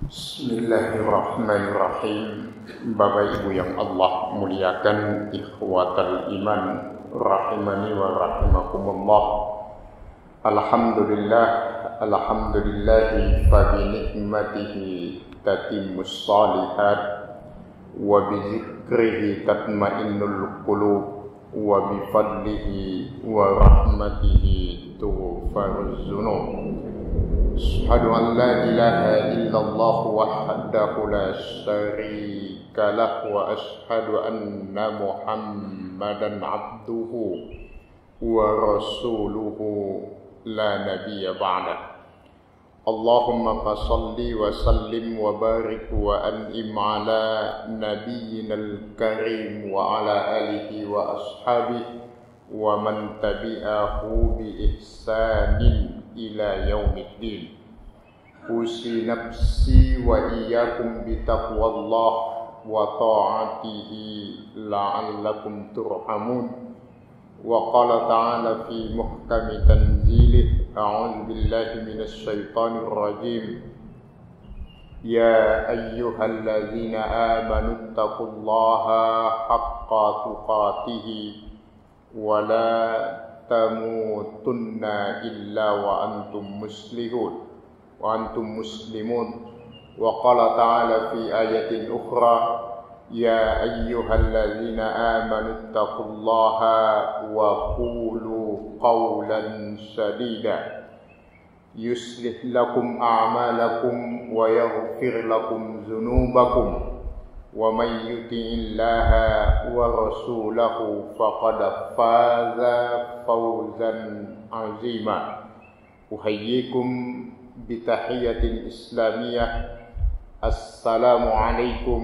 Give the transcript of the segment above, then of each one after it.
Bismillahirrahmanirrahim. Bapak Ibu yang Allah muliakan, ikhwatal iman rahimani wa rahimakumullah. Alhamdulillah, alhamdulillahi fa bi ni'matihi tatimmus shalihat wa bi dzikrihi tatmainnul qulub wa bi fadlihi wa rahmatihi tughfaruz dzunub. Asyhadu an la ilaha illallah wahdahu la syarika lah wa asyhadu anna Muhammadan abduhu wa rasuluhu la nabiyya ba'dah. Allahumma fassalli wa sallim wa barik wa an'im ala nabiyyinal karim wa ala alihi wa ashabihi wa man tabi'ahu bi ihsanin ila yaumiddin. Usi nafsi wa iyyakum bi taqwallah wa ta'atihi la'allakum turhamun. Wa qala ta'ala fi muhkami tanzilih, a'udzu billahi minasy syaithanir rajim. Ya ayyuhalladzina amanu taqullaha haqqa tuqatih wa la tamutunna illa wa antum muslimun wa qala ta'ala fi ayatin ukhra ya ayyuhalladzina amanu taqullaha wa qulu qawlan sadida yuslih lakum a'malakum wa yaghfir lakum dzunubakum wa may yuti'illaha wa rasulahu faqad faza fawzan 'azima. Uhayyikum bi tahiyyatin islamiyah. Assalamu alaikum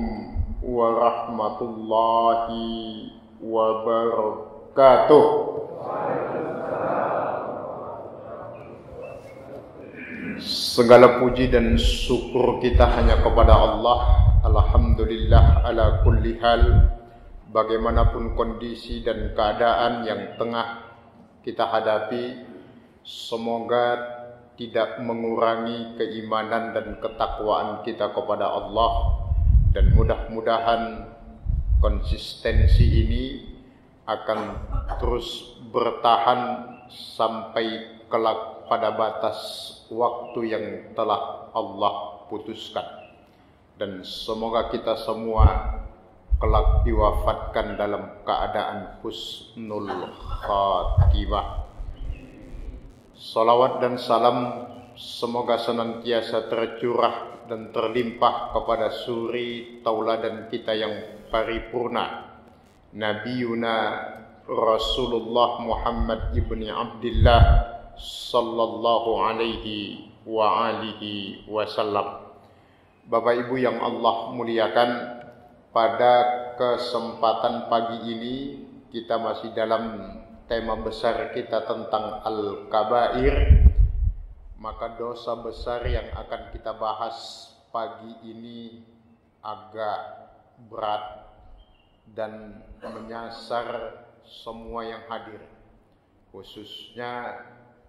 warahmatullahi wabarakatuh. Segala puji dan syukur kita hanya kepada Allah. Alhamdulillah ala kulli hal. Bagaimanapun kondisi dan keadaan yang tengah kita hadapi, semoga tidak mengurangi keimanan dan ketakwaan kita kepada Allah. Dan mudah-mudahan konsistensi ini akan terus bertahan sampai kelak pada batas waktu yang telah Allah putuskan. Dan semoga kita semua kelak diwafatkan dalam keadaan husnul khatimah. Salawat dan salam semoga senantiasa tercurah dan terlimpah kepada suri tauladan kita yang paripurna, Nabiuna Rasulullah Muhammad ibni Abdillah sallallahu alaihi wa alihi wasallam. Bapak Ibu yang Allah muliakan, pada kesempatan pagi ini kita masih dalam tema besar kita tentang Al-Kabair. Maka dosa besar yang akan kita bahas pagi ini agak berat dan menyasar semua yang hadir, khususnya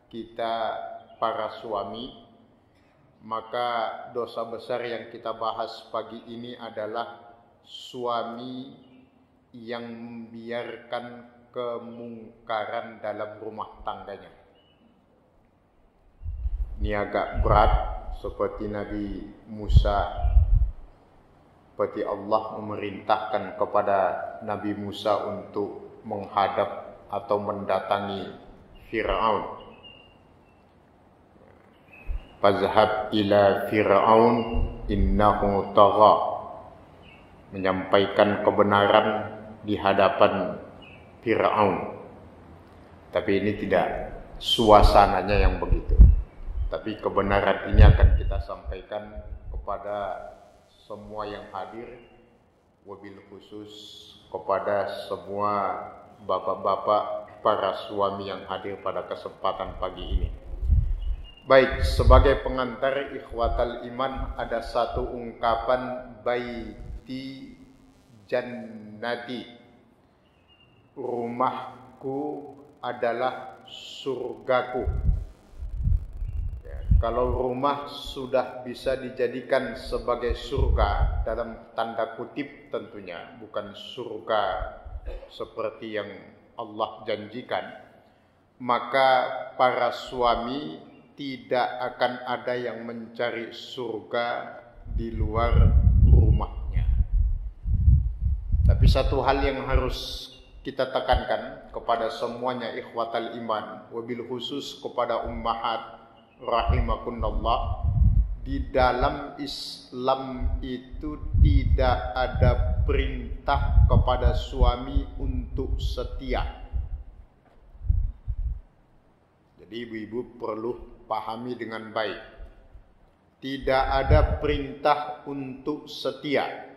kita para suami. Maka dosa besar yang kita bahas pagi ini adalah suami yang membiarkan kemungkaran dalam rumah tangganya. Ini agak berat, seperti Nabi Musa, seperti Allah memerintahkan kepada Nabi Musa untuk menghadap atau mendatangi Fir'aun. Fazhab ila Fir'aun innahu tagha. Menyampaikan kebenaran di hadapan Fir'aun. Tapi ini tidak suasananya yang begitu. Tapi kebenaran ini akan kita sampaikan kepada semua yang hadir, wabil khusus kepada semua bapak-bapak para suami yang hadir pada kesempatan pagi ini. Baik, sebagai pengantar ikhwatal iman, ada satu ungkapan baiti jannati. Rumahku adalah surgaku. Ya, Kalau rumah sudah bisa dijadikan sebagai surga, dalam tanda kutip tentunya, bukan surga seperti yang Allah janjikan, maka para suami tidak akan ada yang mencari surga di luar rumahnya. Tapi satu hal yang harus kita tekankan kepada semuanya ikhwatal iman, wabil khusus kepada ummahat rahimakunallah, di dalam Islam itu tidak ada perintah kepada suami untuk setia. Jadi ibu-ibu perlu pahami dengan baik. Tidak ada perintah untuk setia.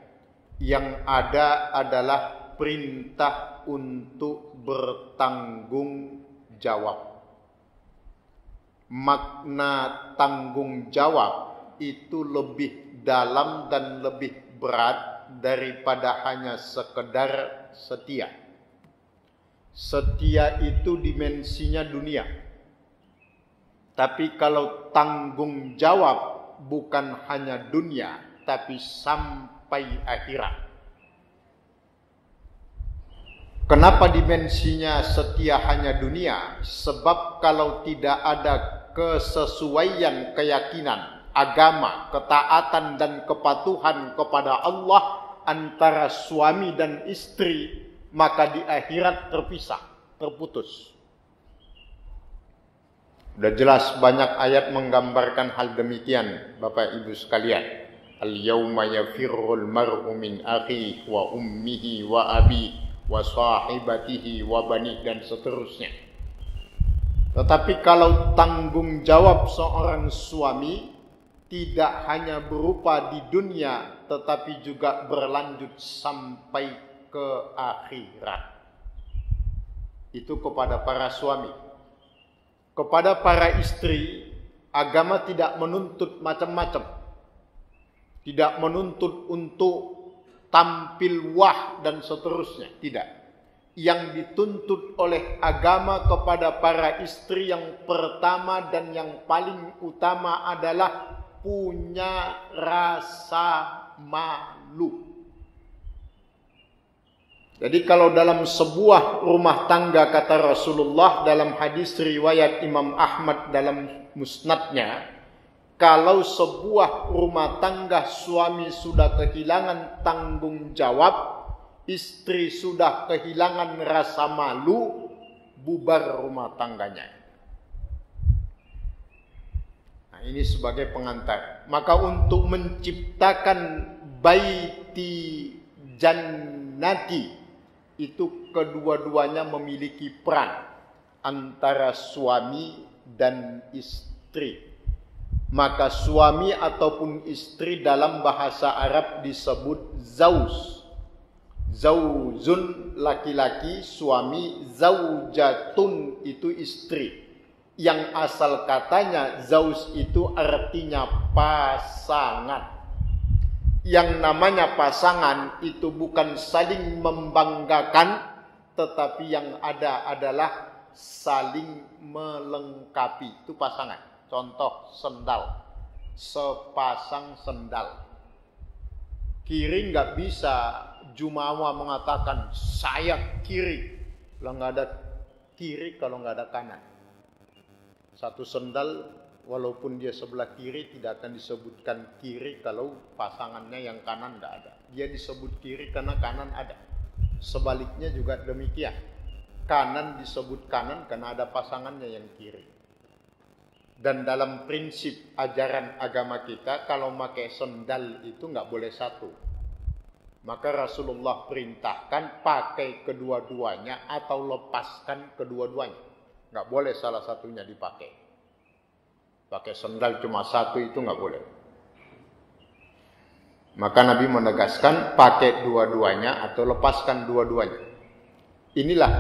Yang ada adalah perintah untuk bertanggung jawab. Makna tanggung jawab itu lebih dalam dan lebih berat daripada hanya sekedar setia. Setia itu dimensinya dunia. Tapi kalau tanggung jawab bukan hanya dunia, tapi sampai akhirat. Kenapa dimensinya setia hanya dunia? Sebab kalau tidak ada kesesuaian keyakinan, agama, ketaatan dan kepatuhan kepada Allah antara suami dan istri, maka di akhirat terpisah, terputus. Sudah jelas banyak ayat menggambarkan hal demikian, Bapak Ibu sekalian. Al-yawma yafirrul mar'u min akhihi wa ummihi wa abihi wa sahibatihi wa bani, dan seterusnya. Tetapi kalau tanggung jawab seorang suami tidak hanya berupa di dunia, tetapi juga berlanjut sampai ke akhirat. Itu kepada para suami. Kepada para istri, agama tidak menuntut macam-macam. Tidak menuntut untuk tampil wah dan seterusnya, tidak. Yang dituntut oleh agama kepada para istri yang pertama dan yang paling utama adalah punya rasa malu. Jadi kalau dalam sebuah rumah tangga, kata Rasulullah dalam hadis riwayat Imam Ahmad dalam musnadnya, kalau sebuah rumah tangga suami sudah kehilangan tanggung jawab, istri sudah kehilangan rasa malu, bubar rumah tangganya. Nah, ini sebagai pengantar. Maka untuk menciptakan baiti jannati, itu kedua-duanya memiliki peran antara suami dan istri. Maka suami ataupun istri dalam bahasa Arab disebut zauz. Zauzun laki-laki, suami, zaujatun itu istri. Yang asal katanya zauz itu artinya pasangan. Yang namanya pasangan itu bukan saling membanggakan, tetapi yang ada adalah saling melengkapi. Itu pasangan. Contoh sendal, sepasang sendal. Kiri nggak bisa jumawa mengatakan saya kiri, kalau nggak ada kiri, kalau nggak ada kanan. Satu sendal walaupun dia sebelah kiri tidak akan disebutkan kiri kalau pasangannya yang kanan nggak ada. Dia disebut kiri karena kanan ada. Sebaliknya juga demikian. Kanan disebut kanan karena ada pasangannya yang kiri. Dan dalam prinsip ajaran agama kita, kalau pakai sendal itu nggak boleh satu. Maka Rasulullah perintahkan pakai kedua-duanya atau lepaskan kedua-duanya. Nggak boleh salah satunya dipakai. Pakai sendal cuma satu itu nggak boleh. Maka Nabi menegaskan pakai dua-duanya atau lepaskan dua-duanya. Inilah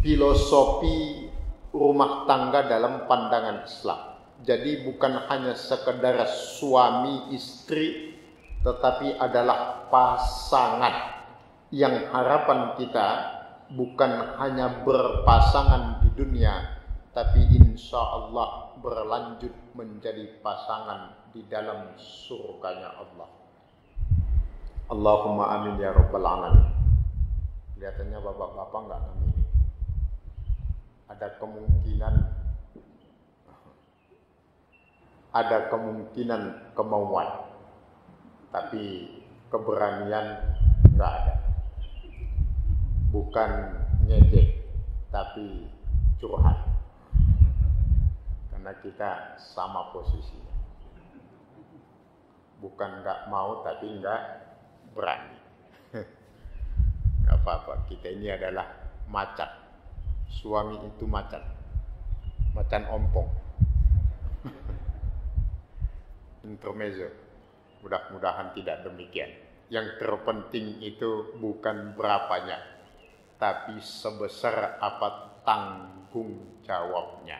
filosofi rumah tangga dalam pandangan Islam. Jadi bukan hanya sekedar suami istri, tetapi adalah pasangan. Yang harapan kita bukan hanya berpasangan di dunia, tapi insya Allah berlanjut menjadi pasangan di dalam surganya Allah. Allahumma amin ya rabbal alamin. Kelihatannya bapak-bapak enggak amin. Ada kemungkinan kemauan, tapi keberanian enggak ada. Bukan ngejek, tapi curhat. Karena kita sama posisinya. Bukan enggak mau, tapi enggak berani. Enggak apa-apa, kita ini adalah macan. Suami itu macan. Macan ompong. Intermezzo. Mudah-mudahan tidak demikian. Yang terpenting itu bukan berapanya, tapi sebesar apa tanggung jawabnya.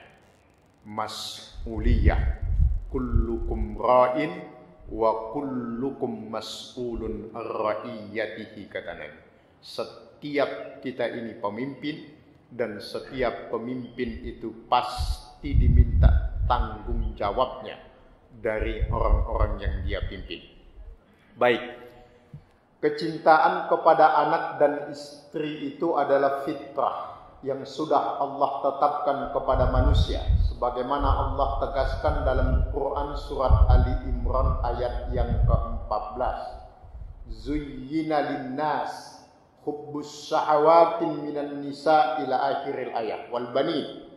Mas'uliyah. Kullukum ra'in wa kullukum mas'ulun ar-ra'iyatihi, kata Nabi. Setiap kita ini pemimpin, dan setiap pemimpin itu pasti diminta tanggung jawabnya dari orang-orang yang dia pimpin. Baik, kecintaan kepada anak dan istri itu adalah fitrah yang sudah Allah tetapkan kepada manusia, sebagaimana Allah tegaskan dalam Quran surat Ali Imran ayat yang ke-14. Zuyyina linnas hubbus syahwatin minan nisa ila akhiril ayat wal banin.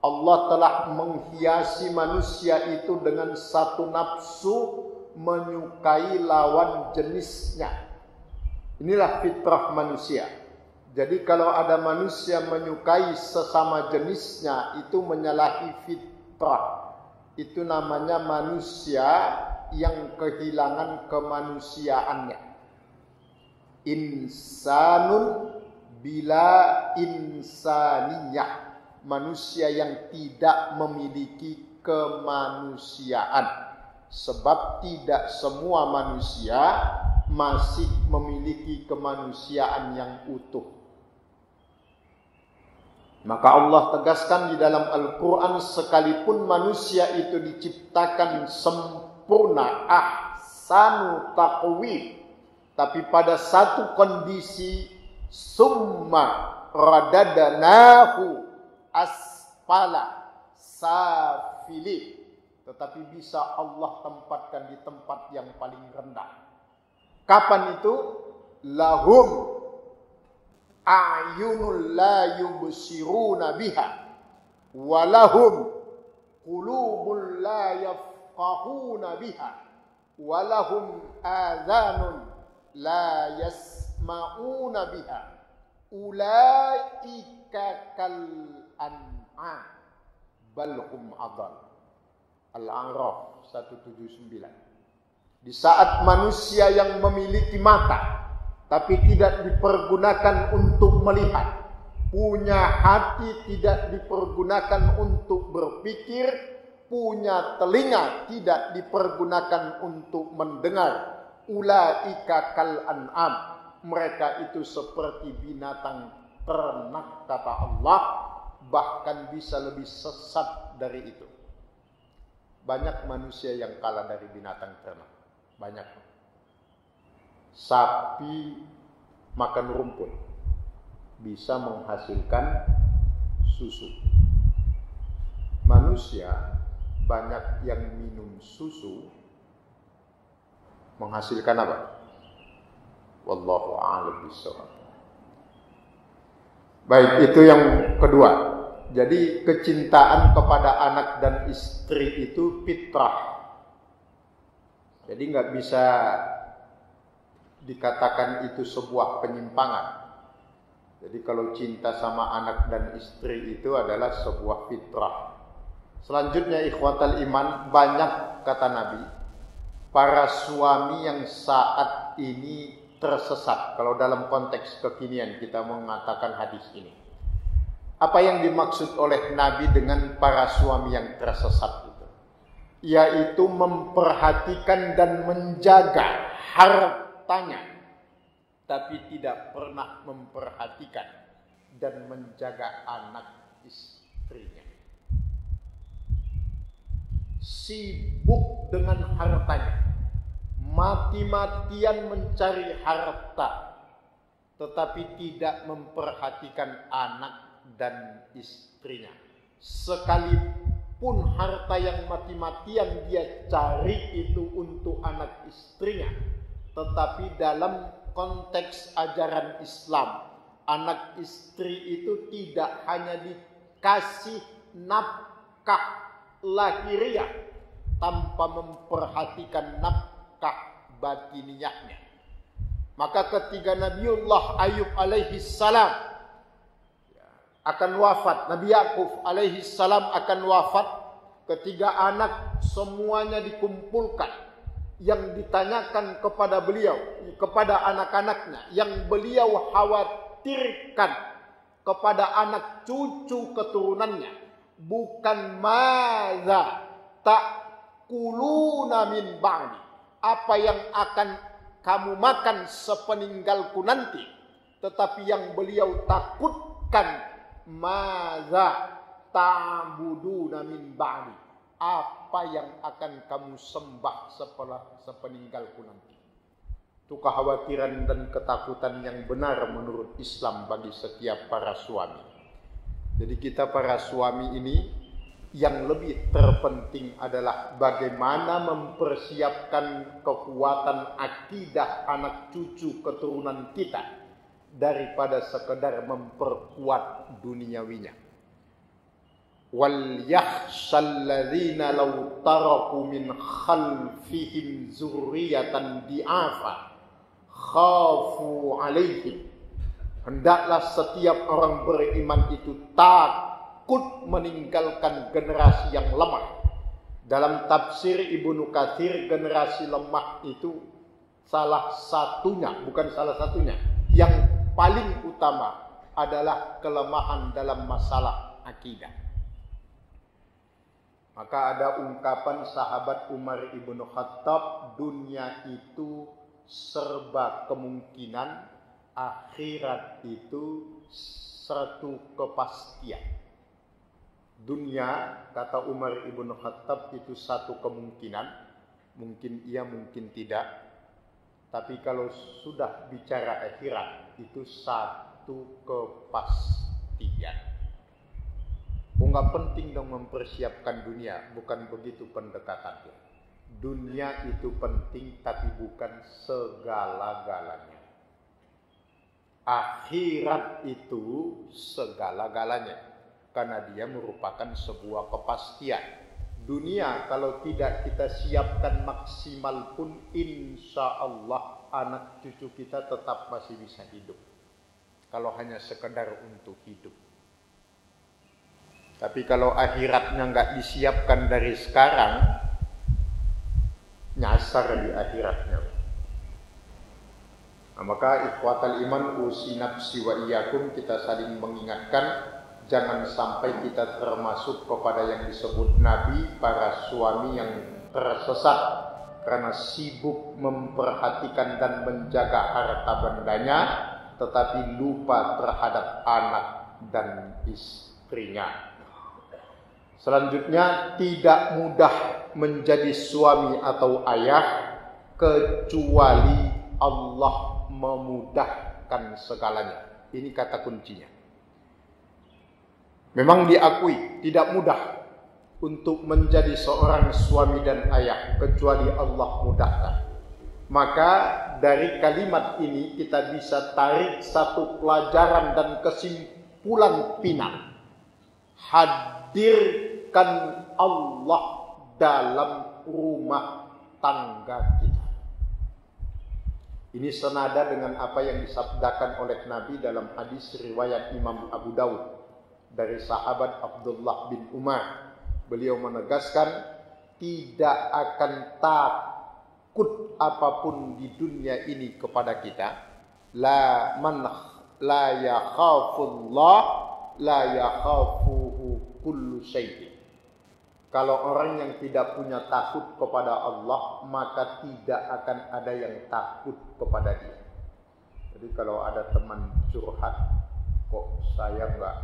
Allah telah menghiasi manusia itu dengan satu nafsu menyukai lawan jenisnya. Inilah fitrah manusia. Jadi kalau ada manusia menyukai sesama jenisnya, itu menyalahi fitrah. Itu namanya manusia yang kehilangan kemanusiaannya. Insanun bila insaniyah. Manusia yang tidak memiliki kemanusiaan. Sebab tidak semua manusia masih memiliki kemanusiaan yang utuh. Maka Allah tegaskan di dalam Al-Quran, sekalipun manusia itu diciptakan sempurna, ahsanu taqwim, tapi pada satu kondisi, summa radadnahu asfala safili, tetapi bisa Allah tempatkan di tempat yang paling rendah. Kapan itu? Lahum a'yunul la yubsiruna biha walahum qulubul la yafqahuna biha walahum adhanun la yasma'una biha ulaika kal an'am bal hum adall. Al-A'raf 179. Di saat manusia yang memiliki mata tapi tidak dipergunakan untuk melihat, punya hati tidak dipergunakan untuk berpikir, punya telinga tidak dipergunakan untuk mendengar, ulaika kal an'am, mereka itu seperti binatang ternak, kata Allah, bahkan bisa lebih sesat dari itu. Banyak manusia yang kalah dari binatang ternak. Banyak. Sapi makan rumput bisa menghasilkan susu. Manusia banyak yang minum susu menghasilkan apa? Wallahu a'lam bishawab. Baik, itu yang kedua. Jadi kecintaan kepada anak dan istri itu fitrah. Jadi nggak bisa dikatakan itu sebuah penyimpangan. Jadi kalau cinta sama anak dan istri itu adalah sebuah fitrah. Selanjutnya ikhwatal iman, banyak kata Nabi para suami yang saat ini tersesat. Kalau dalam konteks kekinian kita mengatakan hadis ini. Apa yang dimaksud oleh Nabi dengan para suami yang tersesat itu? Yaitu memperhatikan dan menjaga hartanya, tapi tidak pernah memperhatikan dan menjaga anak istrinya. sibuk dengan hartanya, mati-matian mencari harta, tetapi tidak memperhatikan anak dan istrinya. Sekalipun harta yang mati-matian dia cari itu untuk anak istrinya, tetapi dalam konteks ajaran Islam, anak istri itu tidak hanya dikasih nafkah lahiriah tanpa memperhatikan nafkah batiniahnya. Maka ketika Nabiullah Ayub alaihi salam akan wafat, Nabi Yakub alaihi salam akan wafat, ketiga anak semuanya dikumpulkan, yang ditanyakan kepada beliau, kepada anak-anaknya, yang beliau khawatirkan kepada anak cucu keturunannya, bukan madza ta'kuluna min ba'di, apa yang akan kamu makan sepeninggalku nanti, tetapi yang beliau takutkan, madza ta'buduna min ba'di, apa yang akan kamu sembah sepeninggalku nanti. Itu kekhawatiran dan ketakutan yang benar menurut Islam bagi setiap para suami. Jadi kita para suami ini yang lebih terpenting adalah bagaimana mempersiapkan kekuatan akidah anak cucu keturunan kita daripada sekedar memperkuat duniawinya. Wal yakhshal ladzina law taraku min khalfihim dzurriyyatan di'afa khafu 'alaihim. Hendaklah setiap orang beriman itu takut meninggalkan generasi yang lemah. Dalam tafsir Ibnu Katsir, generasi lemah itu salah satunya, bukan salah satunya, yang paling utama adalah kelemahan dalam masalah akidah. Maka ada ungkapan sahabat Umar ibnu Khattab, dunia itu serba kemungkinan, akhirat itu satu kepastian. Dunia, kata Umar ibnu Khattab, itu satu kemungkinan, mungkin iya mungkin tidak. Tapi kalau sudah bicara akhirat, itu satu kepastian. Enggak penting dong mempersiapkan dunia, bukan begitu pendekatannya. Dunia itu penting, tapi bukan segala-galanya. Akhirat itu segala-galanya, karena dia merupakan sebuah kepastian. Dunia kalau tidak kita siapkan maksimal pun, insya Allah anak cucu kita tetap masih bisa hidup, kalau hanya sekedar untuk hidup. Tapi kalau akhiratnya nggak disiapkan dari sekarang, nyasar di akhiratnya. Nah, maka ikhwatal iman usi nafsi wa iyyakum, kita saling mengingatkan jangan sampai kita termasuk kepada yang disebut Nabi, para suami yang tersesat karena sibuk memperhatikan dan menjaga harta bendanya, tetapi lupa terhadap anak dan istrinya. Selanjutnya, tidak mudah menjadi suami atau ayah kecuali Allah memudahkan segalanya. Ini kata kuncinya. Memang diakui tidak mudah untuk menjadi seorang suami dan ayah kecuali Allah mudahkan. Maka dari kalimat ini kita bisa tarik satu pelajaran dan kesimpulan final. Hadirkan Allah dalam rumah tangga kita. Ini senada dengan apa yang disabdakan oleh Nabi dalam hadis riwayat Imam Abu Daud dari sahabat Abdullah bin Umar. Beliau menegaskan, tidak akan takut apapun di dunia ini kepada kita. La yakhafullah la yakhafuhu kullu syai'in. Kalau orang yang tidak punya takut kepada Allah, maka tidak akan ada yang takut kepada dia. Jadi kalau ada teman curhat, kok saya enggak,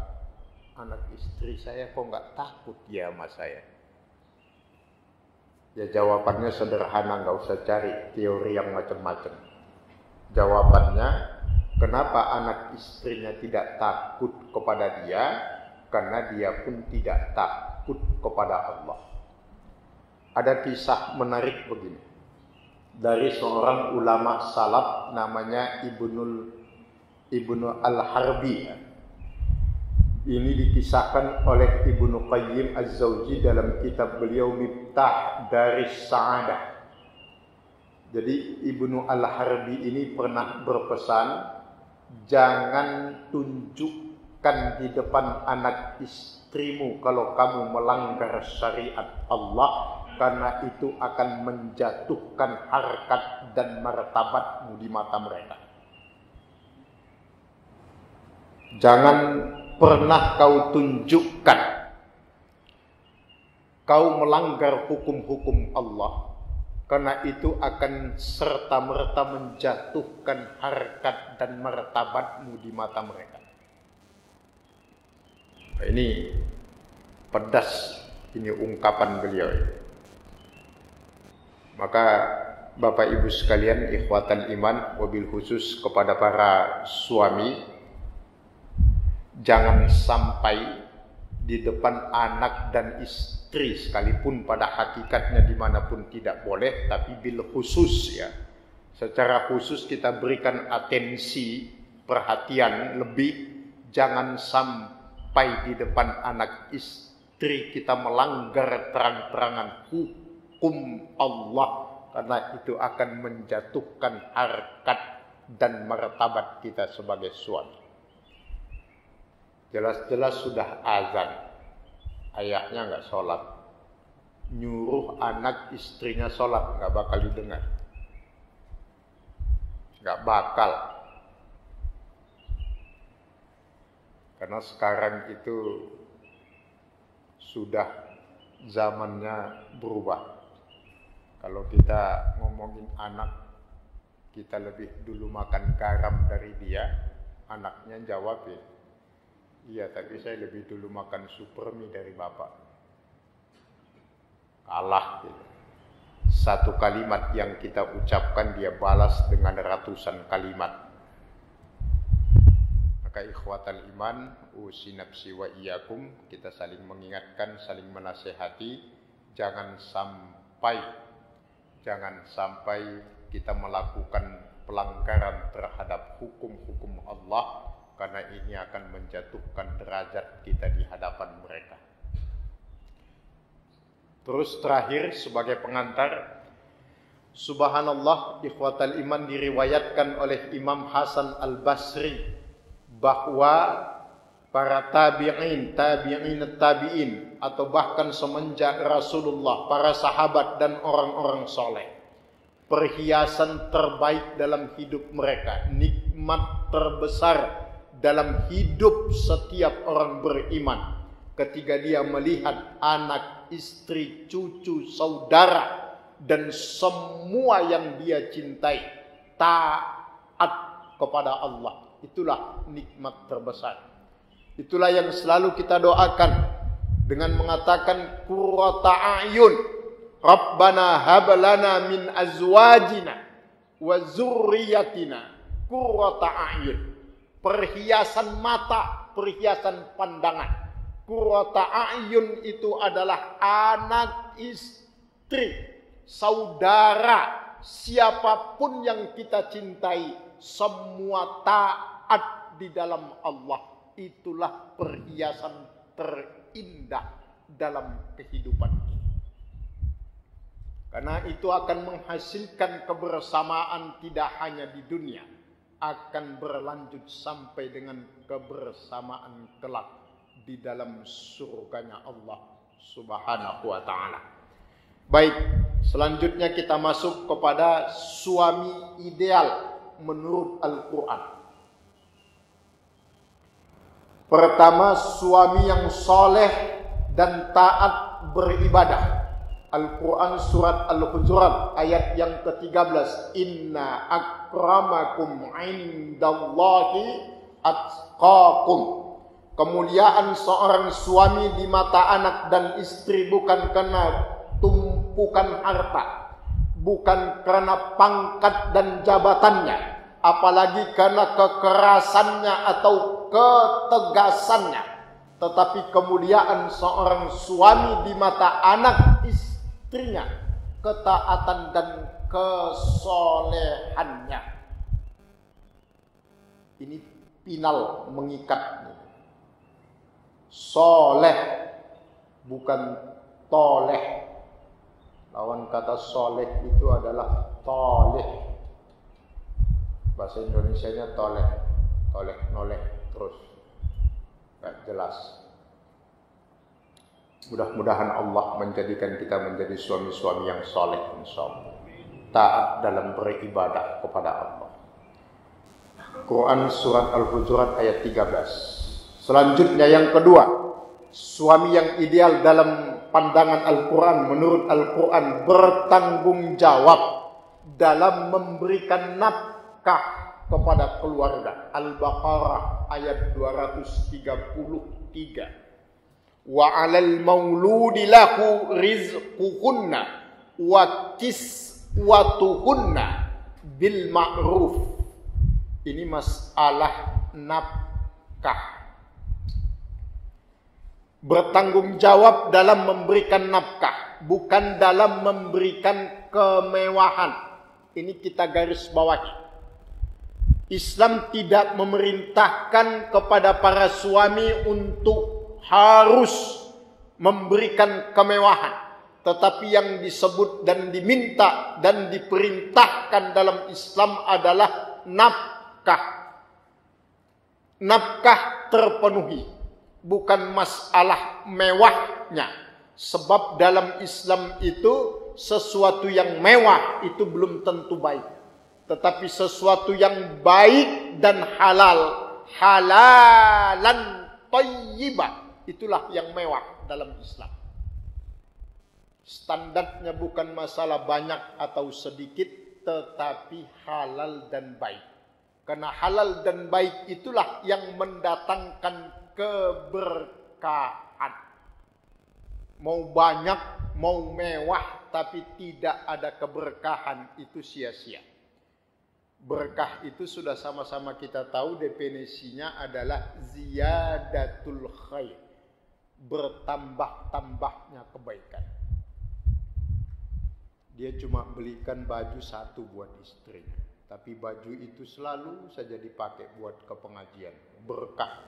anak istri saya kok enggak takut ya sama saya. Ya jawabannya sederhana, nggak usah cari teori yang macam-macam. Jawabannya, kenapa anak istrinya tidak takut kepada dia? Karena dia pun tidak takut kepada Allah. Ada kisah menarik begini. Dari seorang ulama salaf namanya Ibnu Al-Harbi. Ini dikisahkan oleh Ibnu Qayyim Az-Zawji dalam kitab beliau Miftah Daris Sa'adah. Jadi Ibnu Al-Harbi ini pernah berpesan, jangan tunjukkan di depan anak istrimu kalau kamu melanggar syariat Allah, karena itu akan menjatuhkan harkat dan martabatmu di mata mereka. Jangan pernah kau tunjukkan kau melanggar hukum-hukum Allah, karena itu akan serta-merta menjatuhkan harkat dan martabatmu di mata mereka. Ini pedas, ini ungkapan beliau. Maka Bapak Ibu sekalian, ikhwatan iman, wabil khusus kepada para suami, jangan sampai di depan anak dan istri, sekalipun pada hakikatnya dimanapun tidak boleh, tapi bil khusus ya, secara khusus kita berikan atensi, perhatian lebih, jangan sampai di depan anak istri kita melanggar terang-terangan hukum Allah, karena itu akan menjatuhkan harkat dan martabat kita sebagai suami. Jelas-jelas sudah azan, ayahnya nggak sholat, nyuruh anak istrinya sholat, nggak bakal didengar, nggak bakal, karena sekarang itu sudah zamannya berubah. Kalau kita ngomongin anak, kita lebih dulu makan garam dari dia, anaknya jawab ya, iya, tapi saya lebih dulu makan supermi dari bapak. Kalah gitu. Satu kalimat yang kita ucapkan dia balas dengan ratusan kalimat. Maka ikhwatal iman, usi nafsi wa iyakum, kita saling mengingatkan, saling menasehati, jangan sampai kita melakukan pelanggaran terhadap hukum-hukum Allah, karena ini akan menjatuhkan derajat kita di hadapan mereka. Terus terakhir sebagai pengantar, subhanallah, ikhwatal iman, diriwayatkan oleh Imam Hasan Al-Basri bahwa para tabi'in atau bahkan semenjak Rasulullah, para sahabat dan orang-orang soleh, perhiasan terbaik dalam hidup mereka, nikmat terbesar dalam hidup setiap orang beriman, ketika dia melihat anak, istri, cucu, saudara, dan semua yang dia cintai taat kepada Allah. Itulah nikmat terbesar. Itulah yang selalu kita doakan dengan mengatakan qurrata a'yun, Rabbana hab lana min azwajina wa dzurriyyatina qurrata a'yun. Perhiasan mata, perhiasan pandangan. Qurrata a'yun itu adalah anak, istri, saudara, siapapun yang kita cintai, semua taat di dalam Allah. Itulah perhiasan terindah dalam kehidupan ini. Karena itu akan menghasilkan kebersamaan tidak hanya di dunia, akan berlanjut sampai dengan kebersamaan kelak di dalam surganya Allah Subhanahu wa ta'ala. Baik, selanjutnya kita masuk kepada suami ideal menurut Al-Quran. Pertama, suami yang soleh dan taat beribadah. Al-Quran surat Al-Hujurat ayat yang ke-13. Inna akramakum indallahi atqakum. Kemuliaan seorang suami di mata anak dan istri bukan karena tumpuan tumpukan harta, bukan karena pangkat dan jabatannya, apalagi karena kekerasannya atau ketegasannya, tetapi kemuliaan seorang suami di mata anak istrinya, ketaatan dan kesolehannya. Ini final mengikat. Soleh, bukan toleh. Lawan kata soleh itu adalah toleh. Bahasa Indonesianya toleh, toleh, noleh terus. Gak jelas. Mudah-mudahan Allah menjadikan kita menjadi suami-suami yang soleh, insyaallah. Taat dalam beribadah kepada Allah. Quran surat Al-Hujurat ayat 13. Selanjutnya yang kedua, suami yang ideal dalam pandangan Al-Quran, menurut Al-Quran, bertanggung jawab dalam memberikan nafkah kepada keluarga. Al-Baqarah ayat 233. Wa 'alal mauludi lahu rizquhunna wa kiswatuhunna bil ma'ruf. Ini masalah nafkah. Bertanggung jawab dalam memberikan nafkah, bukan dalam memberikan kemewahan. Ini kita garis bawahi. Islam tidak memerintahkan kepada para suami untuk harus memberikan kemewahan, tetapi yang disebut dan diminta dan diperintahkan dalam Islam adalah nafkah. Nafkah terpenuhi, bukan masalah mewahnya. Sebab dalam Islam itu sesuatu yang mewah itu belum tentu baik. Tetapi sesuatu yang baik dan halal, halalan thayyibah, itulah yang mewah dalam Islam. Standarnya bukan masalah banyak atau sedikit, tetapi halal dan baik. Karena halal dan baik itulah yang mendatangkan keberkahan. Mau banyak, mau mewah, tapi tidak ada keberkahan, itu sia-sia. Berkah itu sudah sama-sama kita tahu definisinya adalah ziyadatul khair, bertambah-tambahnya kebaikan. Dia cuma belikan baju satu buat istrinya, tapi baju itu selalu saja dipakai buat ke pengajian. Berkah.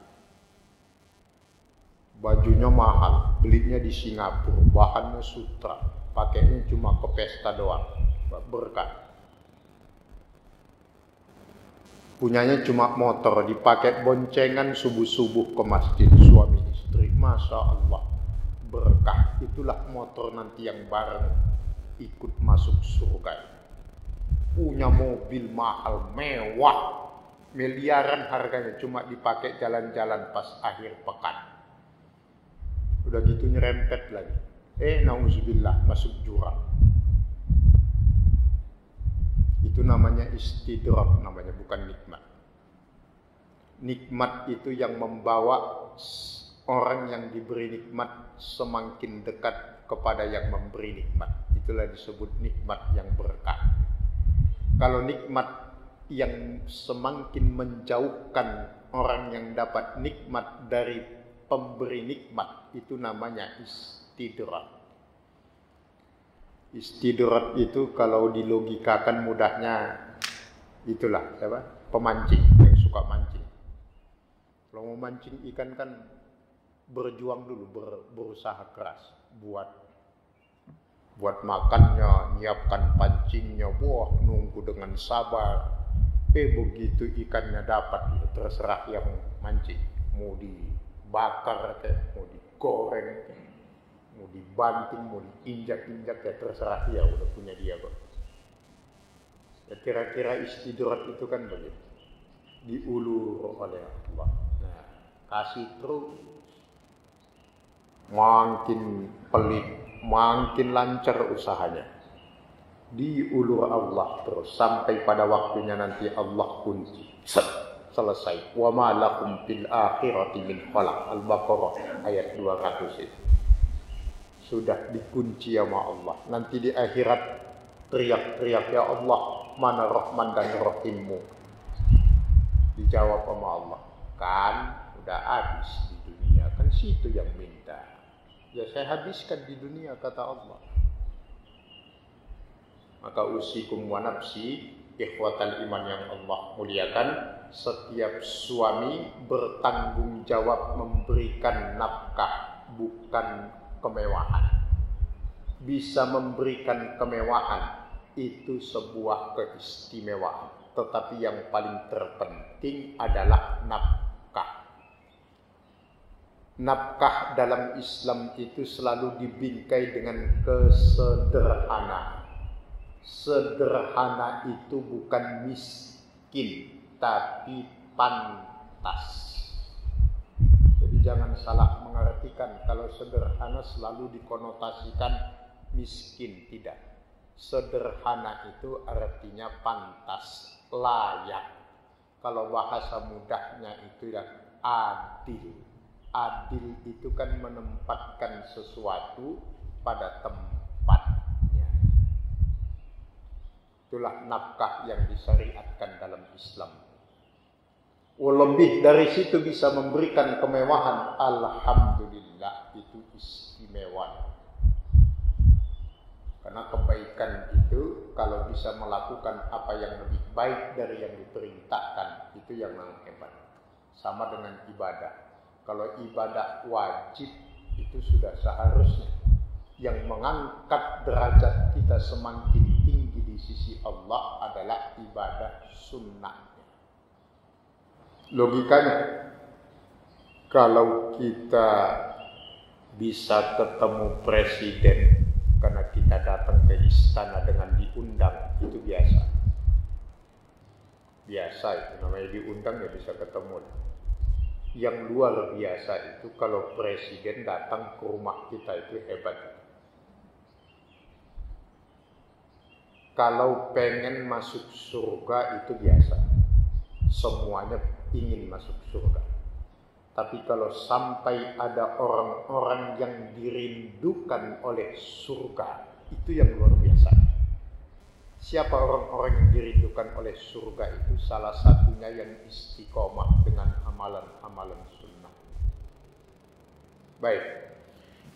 Bajunya mahal, belinya di Singapura, bahannya sutra, pakainya cuma ke pesta doang. Berkah. Punyanya cuma motor, dipakai boncengan subuh-subuh ke masjid, suami istri. Masya Allah, berkah. Itulah motor nanti yang bareng ikut masuk surga. Punya mobil mahal, mewah, miliaran harganya, cuma dipakai jalan-jalan pas akhir pekan. Udah gitu nyerempet lagi. Nauzubillah, masuk jurang. Itu namanya istidrak, namanya, bukan nikmat. Nikmat itu yang membawa orang yang diberi nikmat semakin dekat kepada yang memberi nikmat. Itulah disebut nikmat yang berkah. Kalau nikmat yang semakin menjauhkan orang yang dapat nikmat dari pemberi nikmat, itu namanya istidrak. Istidrak itu kalau dilogikakan mudahnya itulah siapa? Pemancing yang suka mancing. Kalau mau mancing ikan kan berjuang dulu, berusaha keras buat makannya, nyiapkan pancingnya, nunggu dengan sabar. Begitu ikannya dapat, terserah yang mancing, mau dibakar mau digoreng, mau dibanting, mau diinjak-injak, ya terserah dia, udah punya dia kok. Ya kira-kira istidrak itu kan begitu, diulur oleh Allah. Nah, kasih terus, makin pelit, makin lancar usahanya, diulur Allah terus sampai pada waktunya nanti Allah kunci. Selesai. Wa ma lakum fil akhirati min khalaq. Al-Baqarah ayat 200 itu. sudah dikunci sama Allah. Nanti di akhirat teriak-teriak, ya Allah, mana Rahman dan Rahimmu? Dijawab sama Allah, kan udah habis di dunia, kan situ yang minta. Ya saya habiskan di dunia, kata Allah. Maka usikum wa nafsi, ikhwatal iman yang Allah muliakan, setiap suami bertanggung jawab memberikan nafkah, bukan kemewahan. Bisa memberikan kemewahan itu sebuah keistimewaan, tetapi yang paling terpenting adalah nafkah. Nafkah dalam Islam itu selalu dibingkai dengan kesederhanaan. Sederhana itu bukan miskin, tapi pantas. Jadi jangan salah mengartikan kalau sederhana selalu dikonotasikan miskin, tidak. Sederhana itu artinya pantas, layak. Kalau bahasa mudahnya itu ya adil. Adil itu kan menempatkan sesuatu pada tempatnya. Itulah nafkah yang disyariatkan dalam Islam. Lebih dari situ bisa memberikan kemewahan, alhamdulillah, itu istimewa. Karena kebaikan itu kalau bisa melakukan apa yang lebih baik dari yang diperintahkan, itu yang hebat. Sama dengan ibadah. Kalau ibadah wajib itu sudah seharusnya. Yang mengangkat derajat kita semakin tinggi di sisi Allah adalah ibadah sunnahnya. Logikanya, kalau kita bisa ketemu presiden karena kita datang ke istana dengan diundang, itu biasa. Biasa itu namanya diundang ya bisa ketemu. Yang luar biasa itu kalau presiden datang ke rumah kita, itu hebat. Kalau pengen masuk surga itu biasa. Semuanya ingin masuk surga. Tapi kalau sampai ada orang-orang yang dirindukan oleh surga, itu yang luar biasa. Siapa orang-orang yang dirindukan oleh surga itu? Salah satunya yang istiqomah dengan amalan-amalan sunnah. Baik,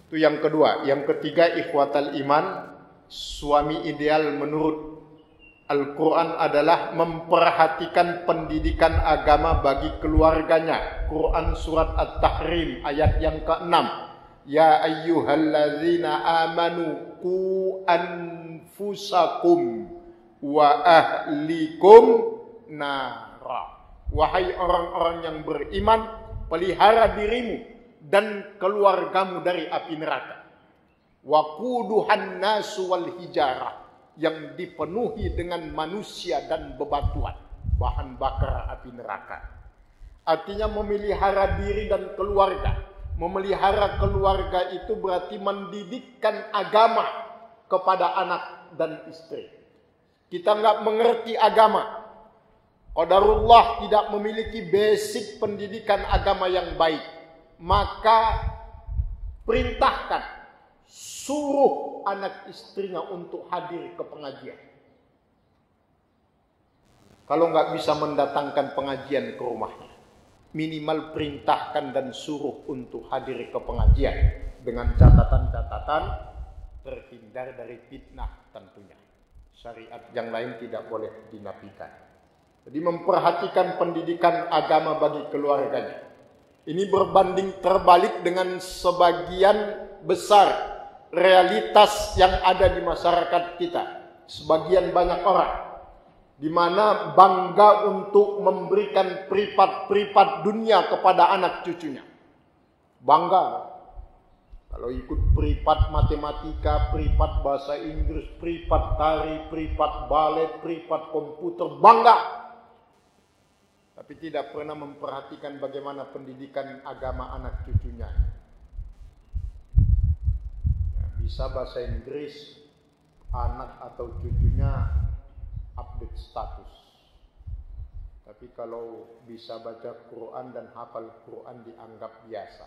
itu yang kedua. Yang ketiga, ikhwatal iman, suami ideal menurut Al-Quran adalah memperhatikan pendidikan agama bagi keluarganya. Quran surat At-Tahrim ayat yang ke-6. Ya ayyuhallazina amanu qu anfusakum wa ahlikum nara. Wahai orang-orang yang beriman, pelihara dirimu dan keluargamu dari api neraka. Waquduhan nasu wal hijarah, yang dipenuhi dengan manusia dan bebatuan, bahan bakar api neraka. Artinya memelihara diri dan keluarga. Memelihara keluarga itu berarti mendidikkan agama kepada anak dan istri. Kita nggak mengerti agama, qadarullah tidak memiliki basic pendidikan agama yang baik, maka perintahkan, suruh anak istrinya untuk hadir ke pengajian. Kalau nggak bisa mendatangkan pengajian ke rumahnya, minimal perintahkan dan suruh untuk hadir ke pengajian dengan catatan-catatan terhindar dari fitnah tentunya. Syariat yang lain tidak boleh dinafikan. Jadi memperhatikan pendidikan agama bagi keluarganya. Ini berbanding terbalik dengan sebagian besar realitas yang ada di masyarakat kita. Sebagian banyak orang di mana bangga untuk memberikan privat-privat dunia kepada anak cucunya. Bangga. Kalau ikut privat matematika, privat bahasa Inggris, privat tari, privat balet, privat komputer, bangga. Tapi tidak pernah memperhatikan bagaimana pendidikan agama anak cucunya. Bisa bahasa Inggris, anak atau cucunya update status. Tapi kalau bisa baca Quran dan hafal Quran dianggap biasa.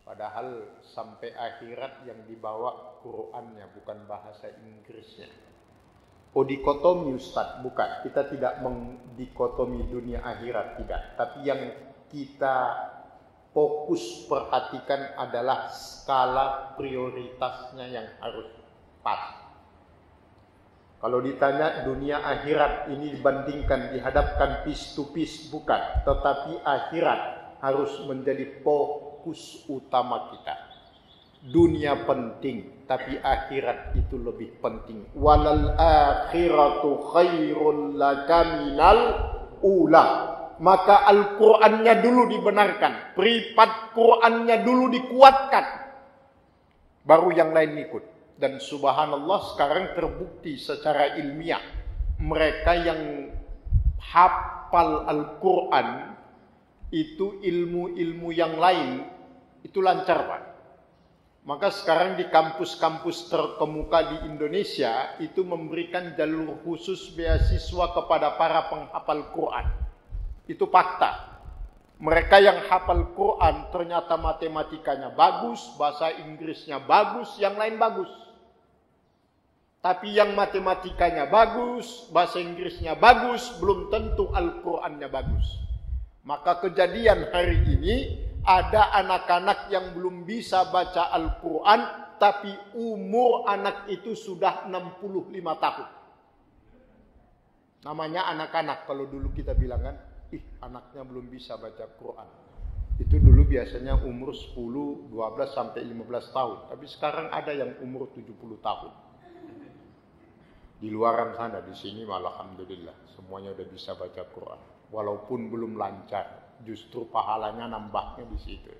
Padahal sampai akhirat yang dibawa Qur'annya, bukan bahasa Inggrisnya. Oh, dikotomi Ustaz? Bukan. Kita tidak mendikotomi dunia akhirat, tidak. Tapi yang kita fokus perhatikan adalah skala prioritasnya yang harus pas. Kalau ditanya dunia akhirat ini dibandingkan, dihadapkan piece to piece, bukan. Tetapi akhirat harus menjadi fokus utama kita. Dunia penting, tapi akhirat itu lebih penting. Walal akhiratu khairul laka minal ula. Maka Al-Qur'annya dulu dibenarkan, privat Qur'annya dulu dikuatkan, baru yang lain ikut. Dan subhanallah sekarang terbukti secara ilmiah, mereka yang hafal Al-Qur'an itu ilmu-ilmu yang lain itu lancar, Pak. Maka sekarang di kampus-kampus terkemuka di Indonesia itu memberikan jalur khusus beasiswa kepada para penghafal Quran. Itu fakta. Mereka yang hafal Quran ternyata matematikanya bagus, bahasa Inggrisnya bagus, yang lain bagus. Tapi yang matematikanya bagus, bahasa Inggrisnya bagus, belum tentu Al-Qur'annya bagus. Maka kejadian hari ini ada anak-anak yang belum bisa baca Al-Quran, tapi umur anak itu sudah 65 tahun. Namanya anak-anak, kalau dulu kita bilang kan, anaknya belum bisa baca Quran. Itu dulu biasanya umur 10, 12 sampai 15 tahun. Tapi sekarang ada yang umur 70 tahun. Di luaran sana, di sini malah alhamdulillah semuanya udah bisa baca Quran. Walaupun belum lancar, justru pahalanya nambahnya di situ.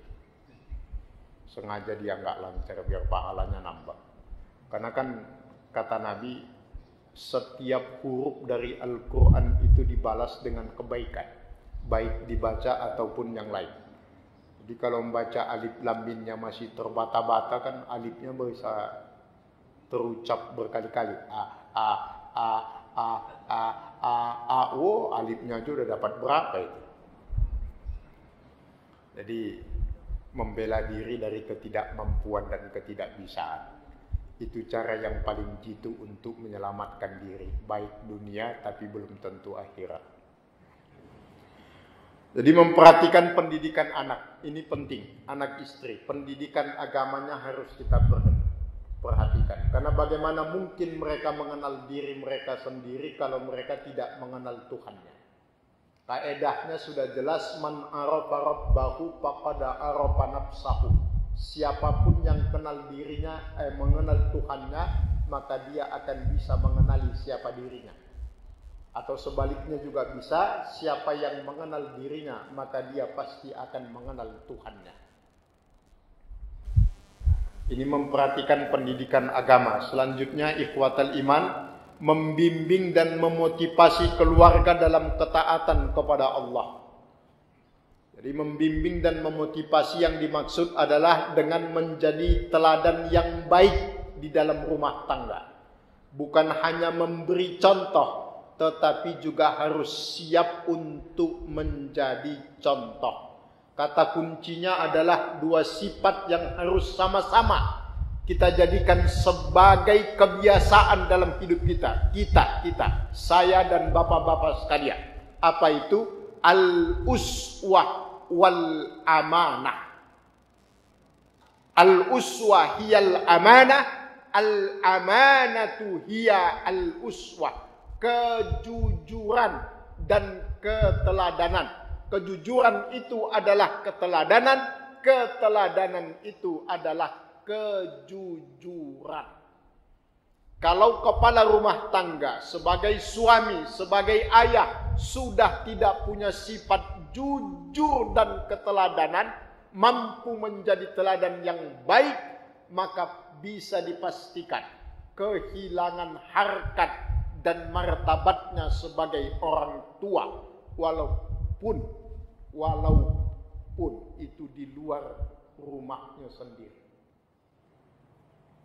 Sengaja dia nggak lancar biar pahalanya nambah. Karena kan kata Nabi, setiap huruf dari Al-Quran itu dibalas dengan kebaikan, baik dibaca ataupun yang lain. Jadi kalau membaca alif lam mimnya masih terbata-bata, kan alifnya bisa terucap berkali-kali. Alifnya aja udah dapat berapa itu. Jadi membela diri dari ketidakmampuan dan ketidakbisaan itu cara yang paling jitu untuk menyelamatkan diri, baik dunia tapi belum tentu akhirat. Jadi memperhatikan pendidikan anak ini penting. Anak istri, pendidikan agamanya harus kita perhatikan. Karena bagaimana mungkin mereka mengenal diri mereka sendiri kalau mereka tidak mengenal Tuhannya. Kaedahnya sudah jelas, man arafa rabbahu faqad arafa nafsahu. Siapapun yang kenal dirinya, mengenal Tuhannya, maka dia akan bisa mengenali siapa dirinya. Atau sebaliknya juga bisa, siapa yang mengenal dirinya, maka dia pasti akan mengenal Tuhannya. Ini memperhatikan pendidikan agama. Selanjutnya ikhwatal iman, membimbing dan memotivasi keluarga dalam ketaatan kepada Allah. Jadi membimbing dan memotivasi yang dimaksud adalah dengan menjadi teladan yang baik di dalam rumah tangga. Bukan hanya memberi contoh, tetapi juga harus siap untuk menjadi contoh. Kata kuncinya adalah dua sifat yang harus sama-sama kita jadikan sebagai kebiasaan dalam hidup kita. Kita, saya dan bapak-bapak sekalian. Apa itu? Al-uswah wal amanah. Al-uswah hiyal amanah, al-amanatu hiya al-uswah. Kejujuran dan keteladanan. Kejujuran itu adalah keteladanan, keteladanan itu adalah kejujuran. Kalau kepala rumah tangga sebagai suami, sebagai ayah sudah tidak punya sifat jujur dan keteladanan, mampu menjadi teladan yang baik, maka bisa dipastikan kehilangan harkat dan martabatnya sebagai orang tua, walaupun itu di luar rumahnya sendiri.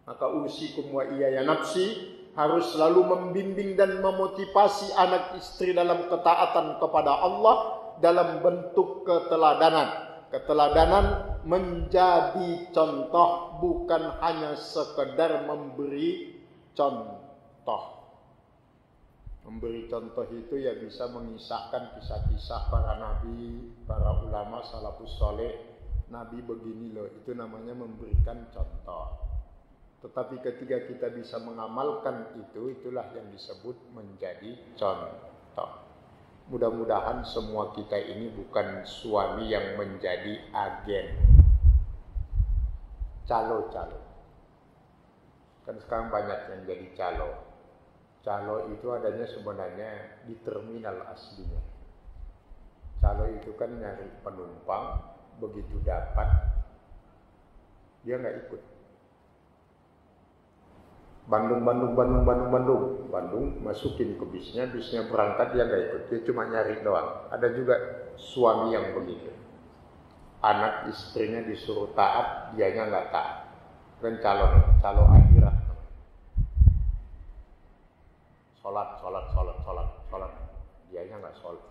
Maka usikum wa iyaya nafsi, harus selalu membimbing dan memotivasi anak istri dalam ketaatan kepada Allah dalam bentuk keteladanan. Keteladanan menjadi contoh, bukan hanya sekedar memberi contoh. Memberi contoh itu ya bisa mengisahkan kisah-kisah para nabi, para ulama salafus soleh. Nabi begini loh, itu namanya memberikan contoh. Tetapi ketika kita bisa mengamalkan itu, itulah yang disebut menjadi contoh. Mudah-mudahan semua kita ini bukan suami yang menjadi agen calo-calo. Kan sekarang banyak yang jadi calo. Calo itu adanya sebenarnya di terminal aslinya. Calo itu kan nyari penumpang, begitu dapat dia nggak ikut. Bandung, masukin ke bisnya berangkat, dia nggak ikut, dia cuma nyari doang. Ada juga suami yang begitu. Anak istrinya disuruh taat, dianya nggak taat. Kan calo akhirat. Sholat. Dianya nggak sholat.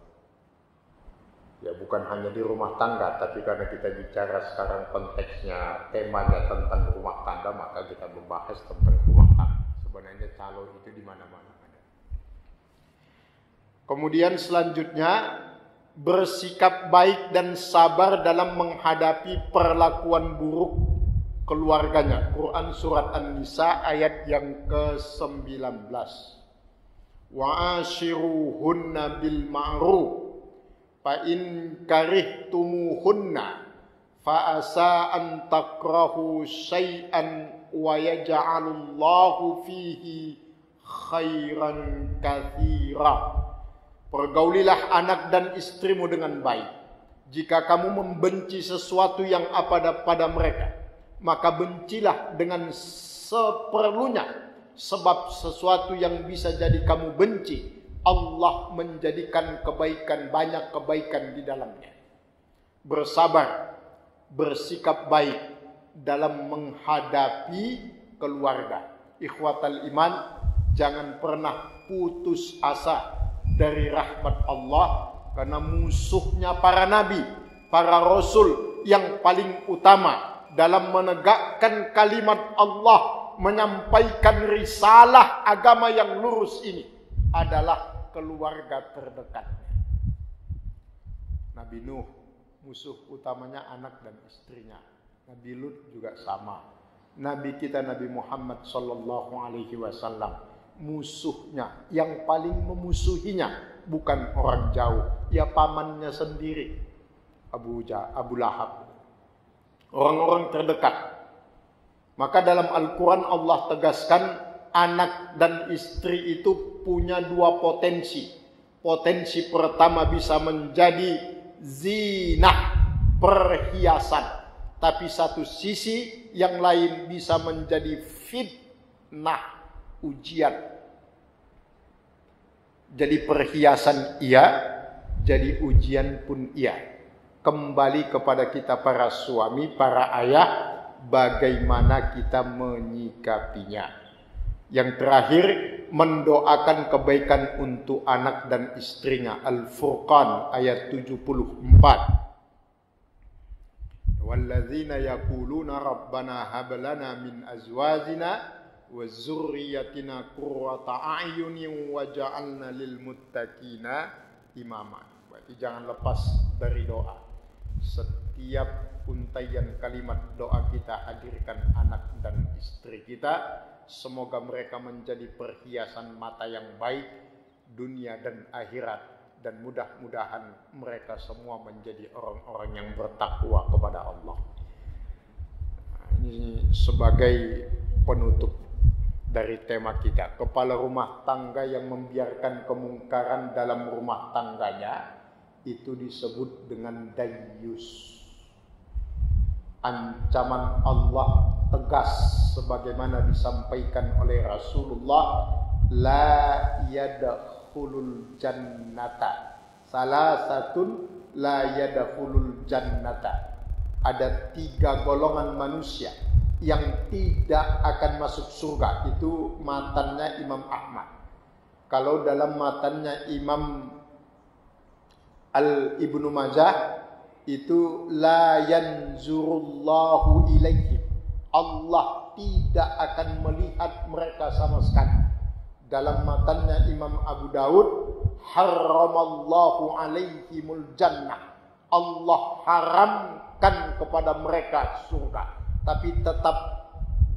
Ya bukan hanya di rumah tangga, tapi karena kita bicara sekarang konteksnya, temanya tentang rumah tangga, maka kita membahas tentang rumah tangga. Sebenarnya calo itu di mana-mana ada. Kemudian selanjutnya, bersikap baik dan sabar dalam menghadapi perlakuan buruk keluarganya. Quran surat An-Nisa ayat yang ke-19. Wa'ashiruhunna bil ma'ruf fa in karihtumuhunna fa asa an takrahu syai'an wa yaj'alullahu fihi khairan katsira. Pergaulilah anak dan istrimu dengan baik. Jika kamu membenci sesuatu yang apa pada mereka, maka bencilah dengan seperlunya. Sebab sesuatu yang bisa jadi kamu benci, Allah menjadikan kebaikan, banyak kebaikan di dalamnya. Bersabar, bersikap baik dalam menghadapi keluarga. Ikhwatal iman, jangan pernah putus asa dari rahmat Allah, karena musuhnya para nabi, para rasul yang paling utama dalam menegakkan kalimat Allah, menyampaikan risalah agama yang lurus ini adalah keluarga terdekat. Nabi Nuh, musuh utamanya anak dan istrinya. Nabi Lut juga sama. Nabi kita Nabi Muhammad sallallahu alaihi wasallam, musuhnya yang paling memusuhinya bukan orang jauh, ya pamannya sendiri, Abu Lahab. Orang-orang terdekat. Maka dalam Al-Quran Allah tegaskan, anak dan istri itu punya dua potensi. Potensi pertama bisa menjadi zinah, perhiasan. Tapi satu sisi yang lain bisa menjadi fitnah, ujian. Jadi perhiasan iya, jadi ujian pun iya. Kembali kepada kita para suami, para ayah, bagaimana kita menyikapinya. Yang terakhir, mendoakan kebaikan untuk anak dan istrinya. Al-Furqan ayat 74. Walladzina yaquluna rabbana hab lana min azwajina wa dzurriyyatina qurrata a'yunin waj'alna lil muttaqina imama. Berarti jangan lepas dari doa. Setiap untaian kalimat doa kita, hadirkan anak dan istri kita. Semoga mereka menjadi perhiasan mata yang baik dunia dan akhirat, dan mudah-mudahan mereka semua menjadi orang-orang yang bertakwa kepada Allah. Ini sebagai penutup dari tema kita. Kepala rumah tangga yang membiarkan kemungkaran dalam rumah tangganya itu disebut dengan dayyus. Ancaman Allah tegas sebagaimana disampaikan oleh Rasulullah, la yadkhulul jannata salasatun la yadkhulul jannata. Ada 3 golongan manusia yang tidak akan masuk surga. Itu matannya Imam Ahmad. Kalau dalam matannya Imam Ibnu Majah itu la yanzurullahu ilaihim. Allah tidak akan melihat mereka sama sekali. Dalam matanya Imam Abu Daud, haramallahu alaihimul jannah. Allah haramkan kepada mereka surga. Tapi tetap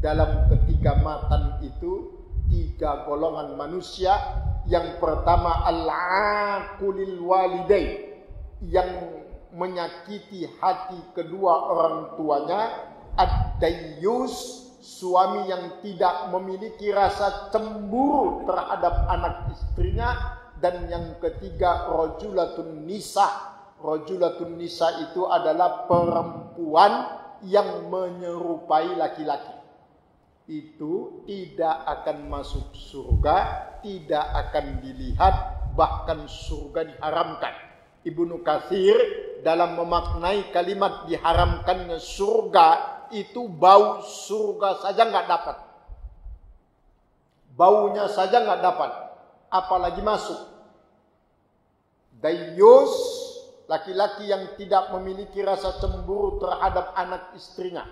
dalam ketiga matan itu 3 golongan manusia. Yang pertama al-aqulil walidain, yang menyakiti hati kedua orang tuanya. Ad-dayyus, suami yang tidak memiliki rasa cemburu terhadap anak istrinya. Dan yang ketiga rajulatun nisa. Rajulatun nisa itu adalah perempuan yang menyerupai laki-laki. Itu tidak akan masuk surga, tidak akan dilihat, bahkan surga diharamkan. Ibnu Katsir dalam memaknai kalimat diharamkannya surga, itu bau surga saja nggak dapat. Baunya saja nggak dapat, apalagi masuk. Dayyus, laki-laki yang tidak memiliki rasa cemburu terhadap anak istrinya.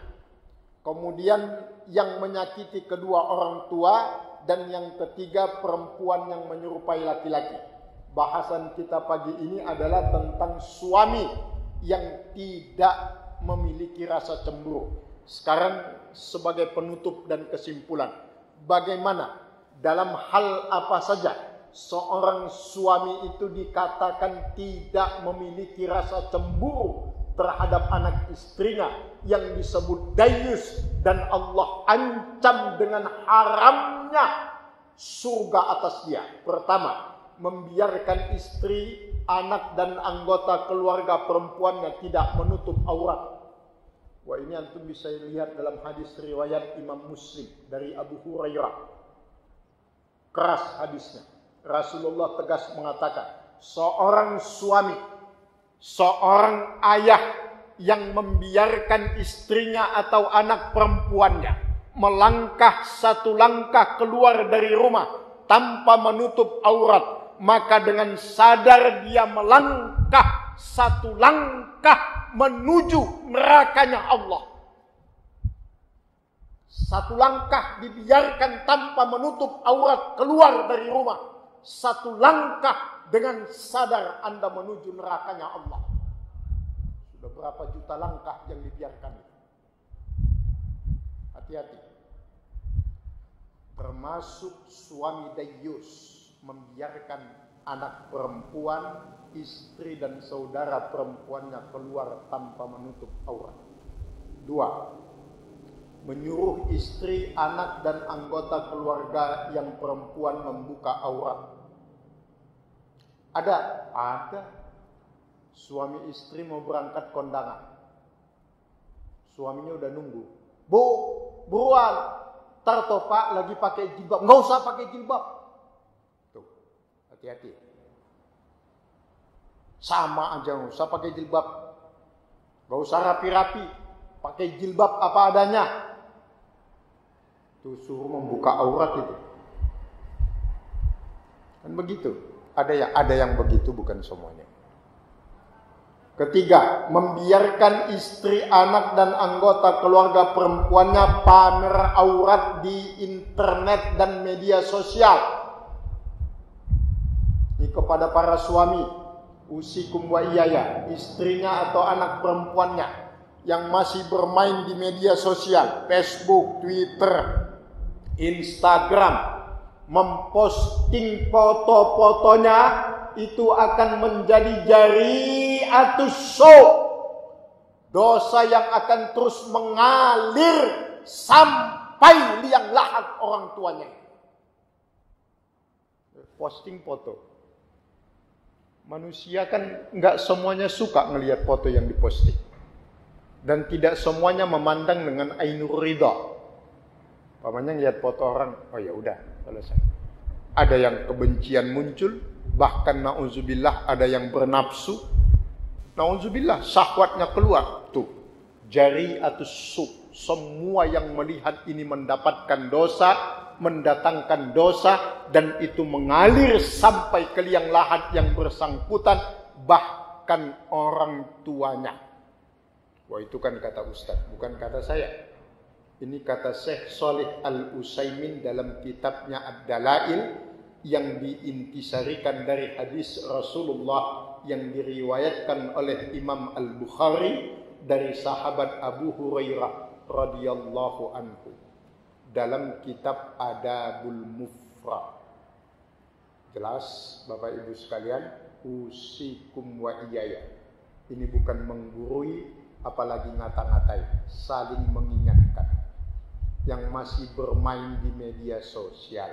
Kemudian yang menyakiti kedua orang tua. Dan yang ketiga perempuan yang menyerupai laki-laki. Bahasan kita pagi ini adalah tentang suami yang tidak memiliki rasa cemburu. Sekarang sebagai penutup dan kesimpulan, bagaimana dalam hal apa saja seorang suami itu dikatakan tidak memiliki rasa cemburu terhadap anak istrinya yang disebut dayyus, dan Allah ancam dengan haramnya surga atas dia. Pertama, membiarkan istri, anak dan anggota keluarga perempuannya tidak menutup aurat. Wah, ini antum bisa lihat dalam hadis riwayat Imam Muslim dari Abu Hurairah. Keras hadisnya. Rasulullah tegas mengatakan, seorang suami, seorang ayah yang membiarkan istrinya atau anak perempuannya melangkah 1 langkah keluar dari rumah tanpa menutup aurat, maka dengan sadar dia melangkah 1 langkah menuju nerakanya Allah. 1 langkah dibiarkan tanpa menutup aurat keluar dari rumah. 1 langkah dengan sadar Anda menuju nerakanya Allah. Sudah berapa juta langkah yang dibiarkan itu? Hati-hati. Termasuk suami dayyus, membiarkan anak perempuan, istri dan saudara perempuannya keluar tanpa menutup aurat. 2. Menyuruh istri, anak dan anggota keluarga yang perempuan membuka aurat. Ada. Suami istri mau berangkat kondangan. Suaminya udah nunggu. Bu, buruan. Ntar toh Pak lagi pakai jilbab. Nggak usah pakai jilbab. Tuh, hati-hati. Sama aja, nggak usah pakai jilbab. Nggak usah rapi-rapi. Pakai jilbab apa adanya. Tuh suruh membuka aurat itu. Kan begitu. Ada yang begitu, bukan semuanya. Ketiga, membiarkan istri, anak dan anggota keluarga perempuannya pamer aurat di internet dan media sosial. Ini kepada para suami, usikum wa iyaya, istrinya atau anak perempuannya yang masih bermain di media sosial, Facebook, Twitter, Instagram, memposting foto-fotonya, itu akan menjadi jari'atus su', dosa yang akan terus mengalir sampai liang lahat orang tuanya. Posting foto. Manusia kan nggak semuanya suka ngelihat foto yang diposting, dan tidak semuanya memandang dengan ainur ridha. Pamannya ngelihat foto orang, oh ya udah selesai. Ada yang kebencian muncul, bahkan na'udzubillah ada yang bernafsu. Na'udzubillah, syahwatnya keluar. Tuh, jari'atus su'. Semua yang melihat ini mendapatkan dosa, mendatangkan dosa, dan itu mengalir sampai ke liang lahat yang bersangkutan, bahkan orang tuanya. Wah, itu kan kata Ustaz, bukan kata saya. Ini kata Syekh Shalih Al-Utsaimin dalam kitabnya Ad-Dalail yang diintisarikan dari hadis Rasulullah yang diriwayatkan oleh Imam Al-Bukhari dari sahabat Abu Hurairah radhiyallahu anhu dalam kitab Adabul Mufrad. Jelas Bapak Ibu sekalian, usikum wa iyaya. Ini bukan menggurui apalagi ngata-ngatai, saling mengingatkan. Yang masih bermain di media sosial,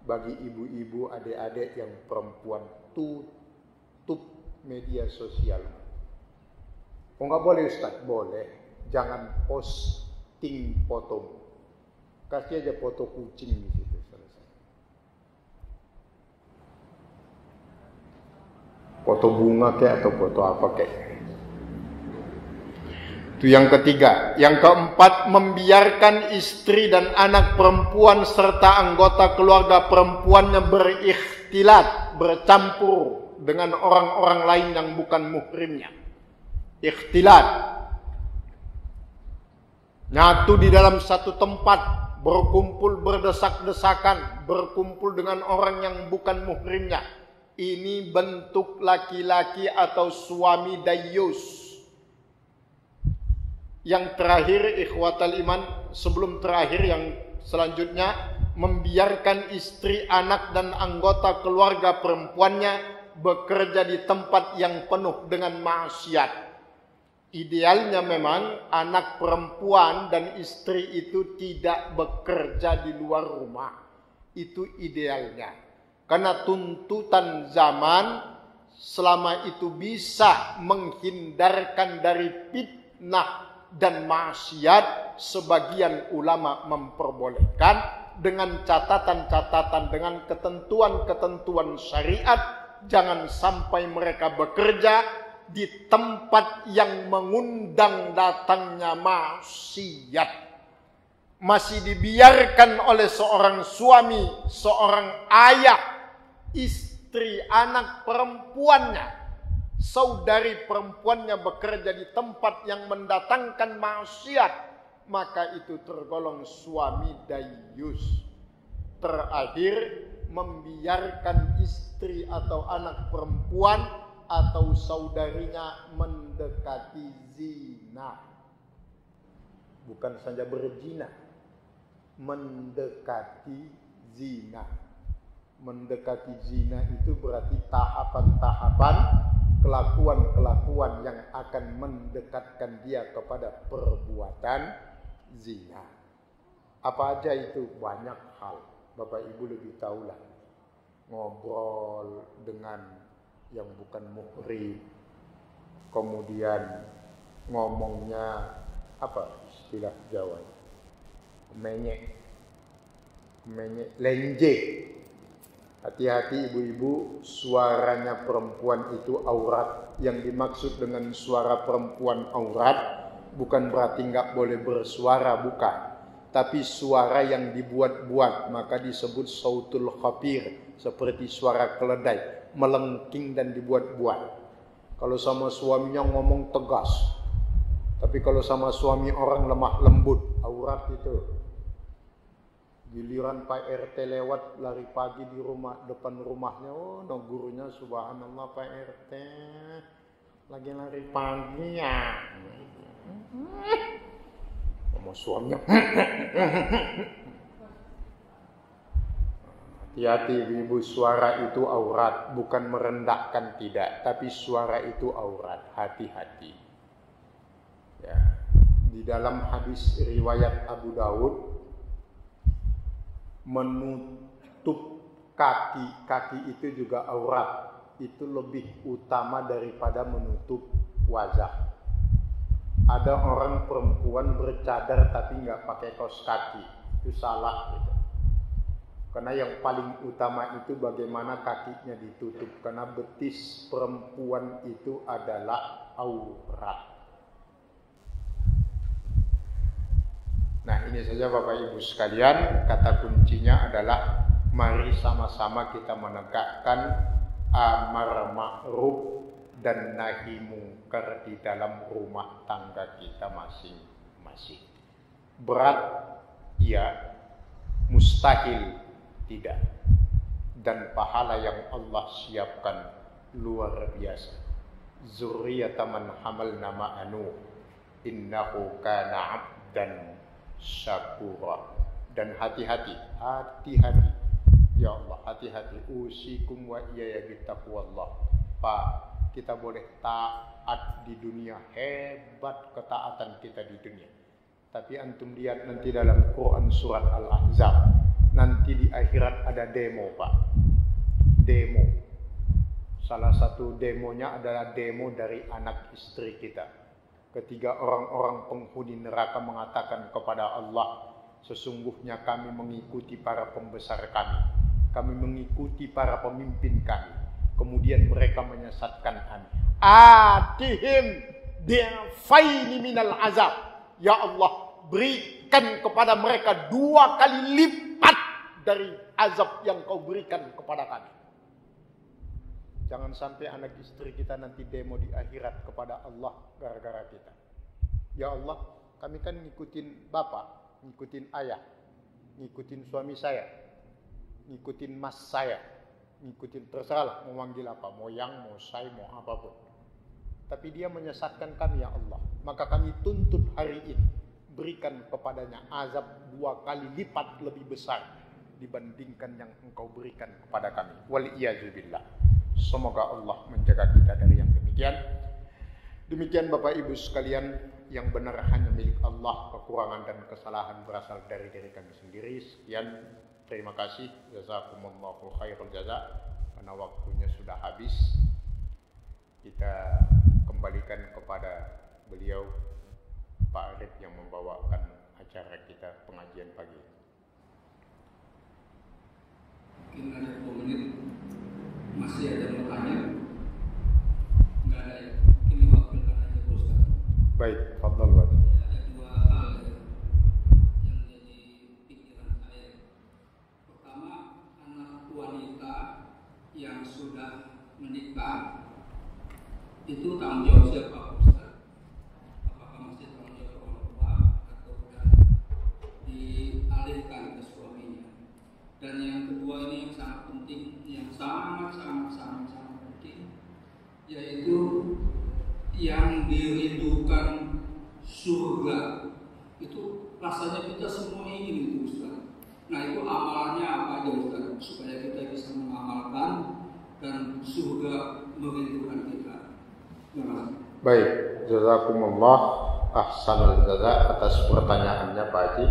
bagi ibu-ibu, adik-adik yang perempuan, tutup media sosial. Oh, nggak boleh Ustaz? Boleh. Jangan posting foto. Kasih aja foto kucing di situ, selesai. Foto bunga kayak atau foto apa kayak. Itu yang ketiga. Yang keempat, membiarkan istri dan anak perempuan serta anggota keluarga perempuannya berikhtilat, bercampur dengan orang-orang lain yang bukan muhrimnya. Ikhtilat. Nyatu di dalam satu tempat, berkumpul berdesak-desakan, berkumpul dengan orang yang bukan muhrimnya. Ini bentuk laki-laki atau suami dayyus. Yang terakhir, ikhwatal iman, sebelum terakhir yang selanjutnya, membiarkan istri, anak dan anggota keluarga perempuannya bekerja di tempat yang penuh dengan maksiat. Idealnya memang anak perempuan dan istri itu tidak bekerja di luar rumah. Itu idealnya. Karena tuntutan zaman selama itu bisa menghindarkan dari fitnah dan maksiat, sebagian ulama memperbolehkan dengan catatan-catatan, dengan ketentuan-ketentuan syariat. Jangan sampai mereka bekerja di tempat yang mengundang datangnya maksiat. Masih dibiarkan oleh seorang suami, seorang ayah, istri, anak perempuannya, saudari perempuannya bekerja di tempat yang mendatangkan maksiat, maka itu tergolong suami dayyus. Terakhir, membiarkan istri atau anak perempuan atau saudarinya mendekati zina. Bukan saja berzina, mendekati zina. Mendekati zina itu berarti tahapan-tahapan kelakuan-kelakuan yang akan mendekatkan dia kepada perbuatan zina. Apa aja itu? Banyak hal. Bapak Ibu lebih tahulah. Ngobrol dengan yang bukan muhrim. Kemudian ngomongnya apa istilah Jawa? Menyek, lenje. Hati-hati ibu-ibu, suaranya perempuan itu aurat. Yang dimaksud dengan suara perempuan aurat bukan berarti nggak boleh bersuara, bukan. Tapi suara yang dibuat-buat, maka disebut sautul khafir, seperti suara keledai, melengking dan dibuat-buat. Kalau sama suaminya ngomong tegas, tapi kalau sama suami orang lemah lembut, aurat itu. Giliran Pak RT lewat lari pagi di rumah depan rumahnya, oh no gurunya subhanallah Pak RT lagi lari pagi ya. Sama suaminya. Hati-hati ibu, suara itu aurat, bukan merendahkan tidak, tapi suara itu aurat, hati-hati. Ya. Di dalam hadis riwayat Abu Daud, menutup kaki itu juga aurat. Itu lebih utama daripada menutup wajah. Ada orang perempuan bercadar tapi nggak pakai kaos kaki, itu salah gitu. Karena yang paling utama itu bagaimana kakinya ditutup. Karena betis perempuan itu adalah aurat. Nah, ini saja Bapak Ibu sekalian, kata kuncinya adalah mari sama-sama kita menegakkan amar ma'ruf dan nahi mungkar di dalam rumah tangga kita masing-masing. Berat? Iya. Mustahil? Tidak. Dan pahala yang Allah siapkan luar biasa. Zurriyatan man hamalna ma'anu innahu kana 'abdan syakura. Dan hati-hati. Ya Allah, hati-hati. Usikum wa iyaya bittaqwallah. Pak, kita boleh taat di dunia, hebat ketaatan kita di dunia. Tapi antum lihat nanti dalam Quran surat Al-Ahzab, nanti di akhirat ada demo, Pak. Demo. Salah satu demonya adalah demo dari anak istri kita. Ketika orang-orang penghuni neraka mengatakan kepada Allah, sesungguhnya kami mengikuti para pembesar kami mengikuti para pemimpin kami. Kemudian mereka menyesatkan kami. Atihim di'faini minal azab. Ya Allah, berikan kepada mereka 2 kali lipat dari azab yang kau berikan kepada kami. Jangan sampai anak istri kita nanti demo di akhirat kepada Allah gara-gara kita. Ya Allah, kami kan ngikutin bapak, ngikutin ayah, ngikutin suami saya, ngikutin mas saya, ngikutin terserah mau manggil apa, mau yang, mau saya, mau apapun. Tapi dia menyesatkan kami ya Allah. Maka kami tuntut hari ini, berikan kepadanya azab 2 kali lipat lebih besar dibandingkan yang engkau berikan kepada kami. Waliyazubillah. Semoga Allah menjaga kita dari yang demikian. Demikian Bapak Ibu sekalian, yang benar hanya milik Allah, kekurangan dan kesalahan berasal dari diri kami sendiri. Sekian, terima kasih. Jazakumullahu khairul jaza. Karena waktunya sudah habis, kita kembalikan kepada beliau Pak Arif yang membawakan acara kita pengajian pagi. Mungkin ada 2 menit. Masih ada pertanyaan? Enggak ada ya? Ini wakilkan aja Pak Ustaz. Baik, fadhal Pak. Ada 2 hal yang jadi pikiran saya. Pertama, anak wanita yang sudah menikah itu tanggung jawab siapa Pak Ustaz? Apakah masih tanggung jawab orang tua atau sudah dialihkan ke suaminya? Dan yang kedua ini yang sangat penting, yang sangat penting, yaitu yang dirindukan surga. Itu rasanya kita semua ingin itu Ustaz. Nah itu amalannya apa aja Ustaz, supaya kita bisa mengamalkan dan surga merindukan kita. Terima kasih. Baik, jazakumullah ahsanul jaza atas pertanyaannya Pak Haji.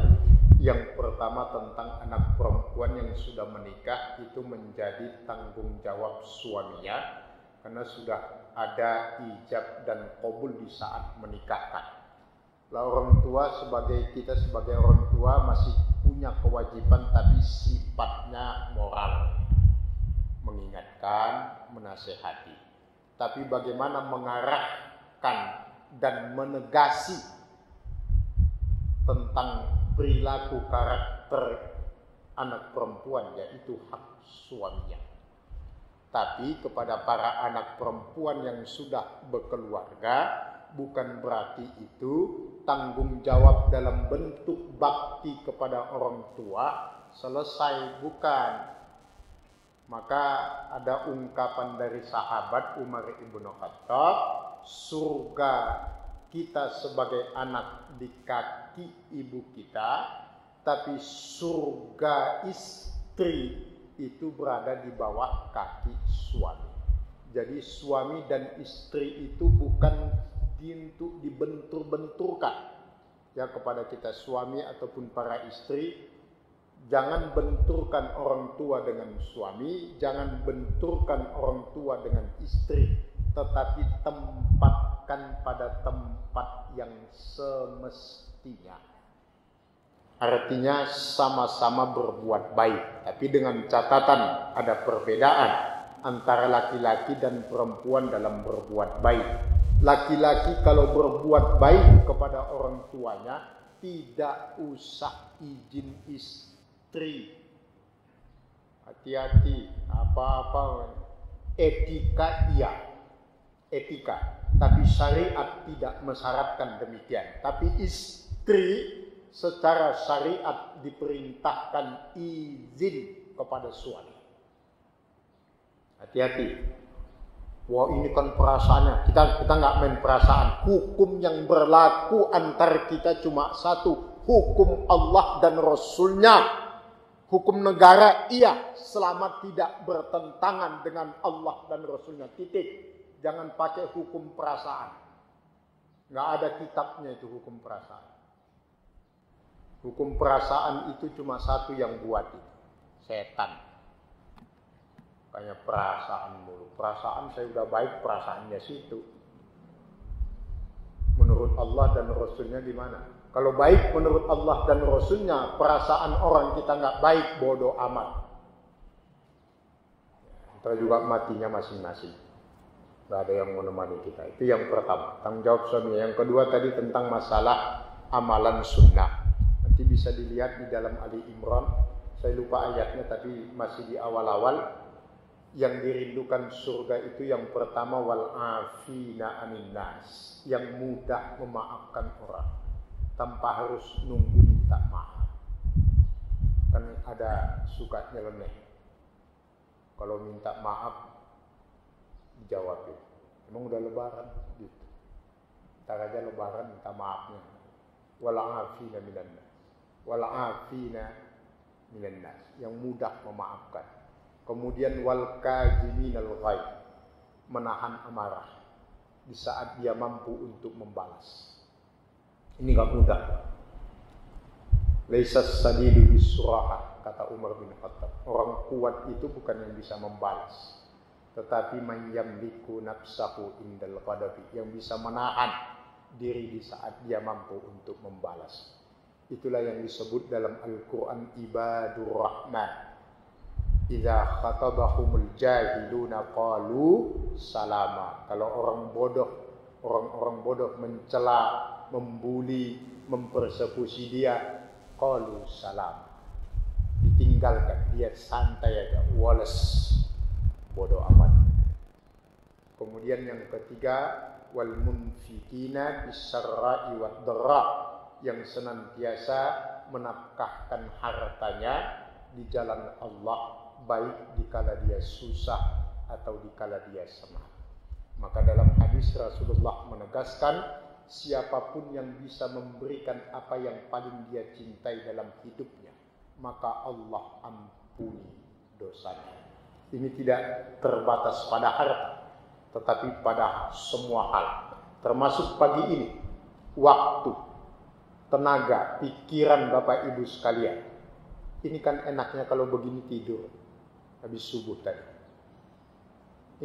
Yang pertama tentang anak perempuan yang sudah menikah itu menjadi tanggung jawab suaminya karena sudah ada ijab dan qabul di saat menikahkan. Lah orang tua kita sebagai orang tua masih punya kewajiban tapi sifatnya moral. Mengingatkan, menasehati. Tapi bagaimana mengarahkan dan menegasi tentang perilaku karakter anak perempuan, yaitu hak suaminya. Tapi kepada para anak perempuan yang sudah berkeluarga, bukan berarti itu tanggung jawab dalam bentuk bakti kepada orang tua selesai, bukan. Maka ada ungkapan dari sahabat Umar ibn Khattab, surga kita sebagai anak di kaki ibu kita, tapi surga istri itu berada di bawah kaki suami. Jadi suami dan istri itu bukan untuk dibentur-benturkan. Ya, kepada kita suami ataupun para istri, jangan benturkan orang tua dengan suami, jangan benturkan orang tua dengan istri, tetapi tempatkan pada tempat yang semestinya. Artinya sama-sama berbuat baik, tapi dengan catatan ada perbedaan antara laki-laki dan perempuan dalam berbuat baik. Laki-laki kalau berbuat baik kepada orang tuanya tidak usah izin istri. Hati-hati, apa-apa etika iya. etika. Tapi syariat tidak mensyaratkan demikian. Tapi istri secara syariat diperintahkan izin kepada suami. Hati-hati. Wah, ini kan perasaannya. Kita nggak main perasaan. Hukum yang berlaku antar kita cuma satu. Hukum Allah dan Rasulnya. Hukum negara iya, selama tidak bertentangan dengan Allah dan Rasulnya. Titik. Jangan pakai hukum perasaan. Nggak ada kitabnya itu hukum perasaan. Hukum perasaan itu cuma satu yang buat itu. Setan. Kayak perasaan mulu. Perasaan saya udah baik, perasaannya situ. Menurut Allah dan Rasulnya gimana? Kalau baik menurut Allah dan Rasulnya, perasaan orang kita nggak baik, bodoh amat. Ntar juga matinya masing-masing. Nggak ada yang menemani kita. Itu yang pertama, tanggung jawab suami. Yang kedua tadi tentang masalah amalan sunnah. Nanti bisa dilihat di dalam Ali Imran. Saya lupa ayatnya, tapi masih di awal-awal. Yang dirindukan surga itu yang pertama wal afina anin nas, yang mudah memaafkan orang tanpa harus nunggu minta maaf. Kan ada suka nyeleneh. Kalau minta maaf dijawabin, emang udah lebaran gitu. Ntar aja lebaran minta maafnya. Wal afina minan nas, wal afina minan nas, yang mudah memaafkan. Kemudian wal kaziminal ghaidh, menahan amarah di saat dia mampu untuk membalas. Ini enggak mudah. Laisas sadidu bisuraha, kata Umar bin Khattab. Orang kuat itu bukan yang bisa membalas, tetapi man yamliku nafsahu indal ghadabi, yang bisa menahan diri di saat dia mampu untuk membalas. Itulah yang disebut dalam Al-Qur'an ibadur rahman. Idza khatabahumul jahiluna qalu salama. Kalau orang bodoh mencela, membuli, mempersekusi dia, qalu salam. Ditinggalkan, dia santai aja, wales, bodoh amat. Kemudian yang ketiga, wal munfikina bisarra'i wad dharra, yang senantiasa menafkahkan hartanya di jalan Allah, baik dikala dia susah atau dikala dia senang. Maka dalam hadis Rasulullah menegaskan, siapapun yang bisa memberikan apa yang paling dia cintai dalam hidupnya, maka Allah ampuni dosanya. Ini tidak terbatas pada harta, tetapi pada semua hal, termasuk pagi ini, waktu, tenaga, pikiran Bapak Ibu sekalian. Ini kan enaknya kalau begini tidur habis subuh tadi.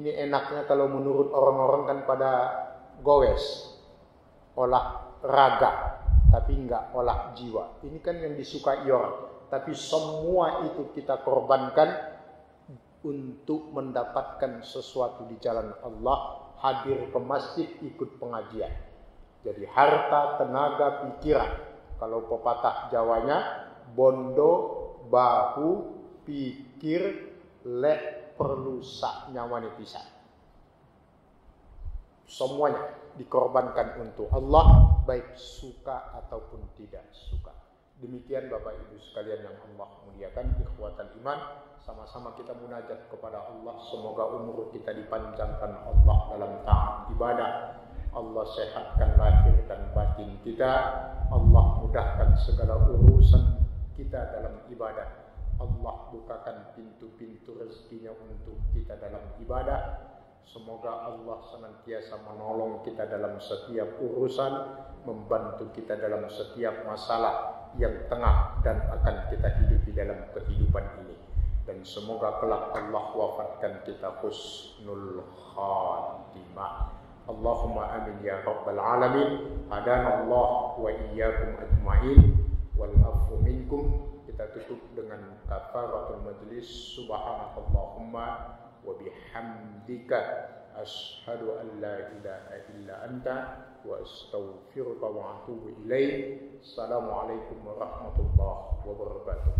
Ini enaknya kalau menurut orang-orang kan pada gowes, olahraga, tapi enggak olah jiwa. Ini kan yang disukai orang. Tapi semua itu kita korbankan untuk mendapatkan sesuatu di jalan Allah, hadir ke masjid, ikut pengajian. Jadi harta, tenaga, pikiran. Kalau pepatah Jawanya, bondo, bahu, pikir, lek perlu sak nyawane pisan. Semuanya dikorbankan untuk Allah, baik suka ataupun tidak suka. Demikian Bapak Ibu sekalian yang Allah muliakan, ikhwatal iman, sama-sama kita munajat kepada Allah. Semoga umur kita dipanjangkan Allah dalam taat ibadah. Allah sehatkan lahir dan batin kita. Allah mudahkan segala urusan kita dalam ibadah. Allah bukakan pintu-pintu rezekinya untuk kita dalam ibadah. Semoga Allah senantiasa menolong kita dalam setiap urusan, membantu kita dalam setiap masalah yang tengah dan akan kita hidupi dalam kehidupan ini. Dan semoga kelak Allah wafatkan kita husnul khatimah. Allahumma amin ya rabbal alamin. Hadanallah wa iyyakum ajma'in wal afu minkum. Kita tutup dengan kafaratul majlis. Subhanakallahumma wa bihamdika asyhadu an la ilaha illa anta wa astaghfiruka wa atubu ilaik. Assalamualaikum warahmatullahi wabarakatuh.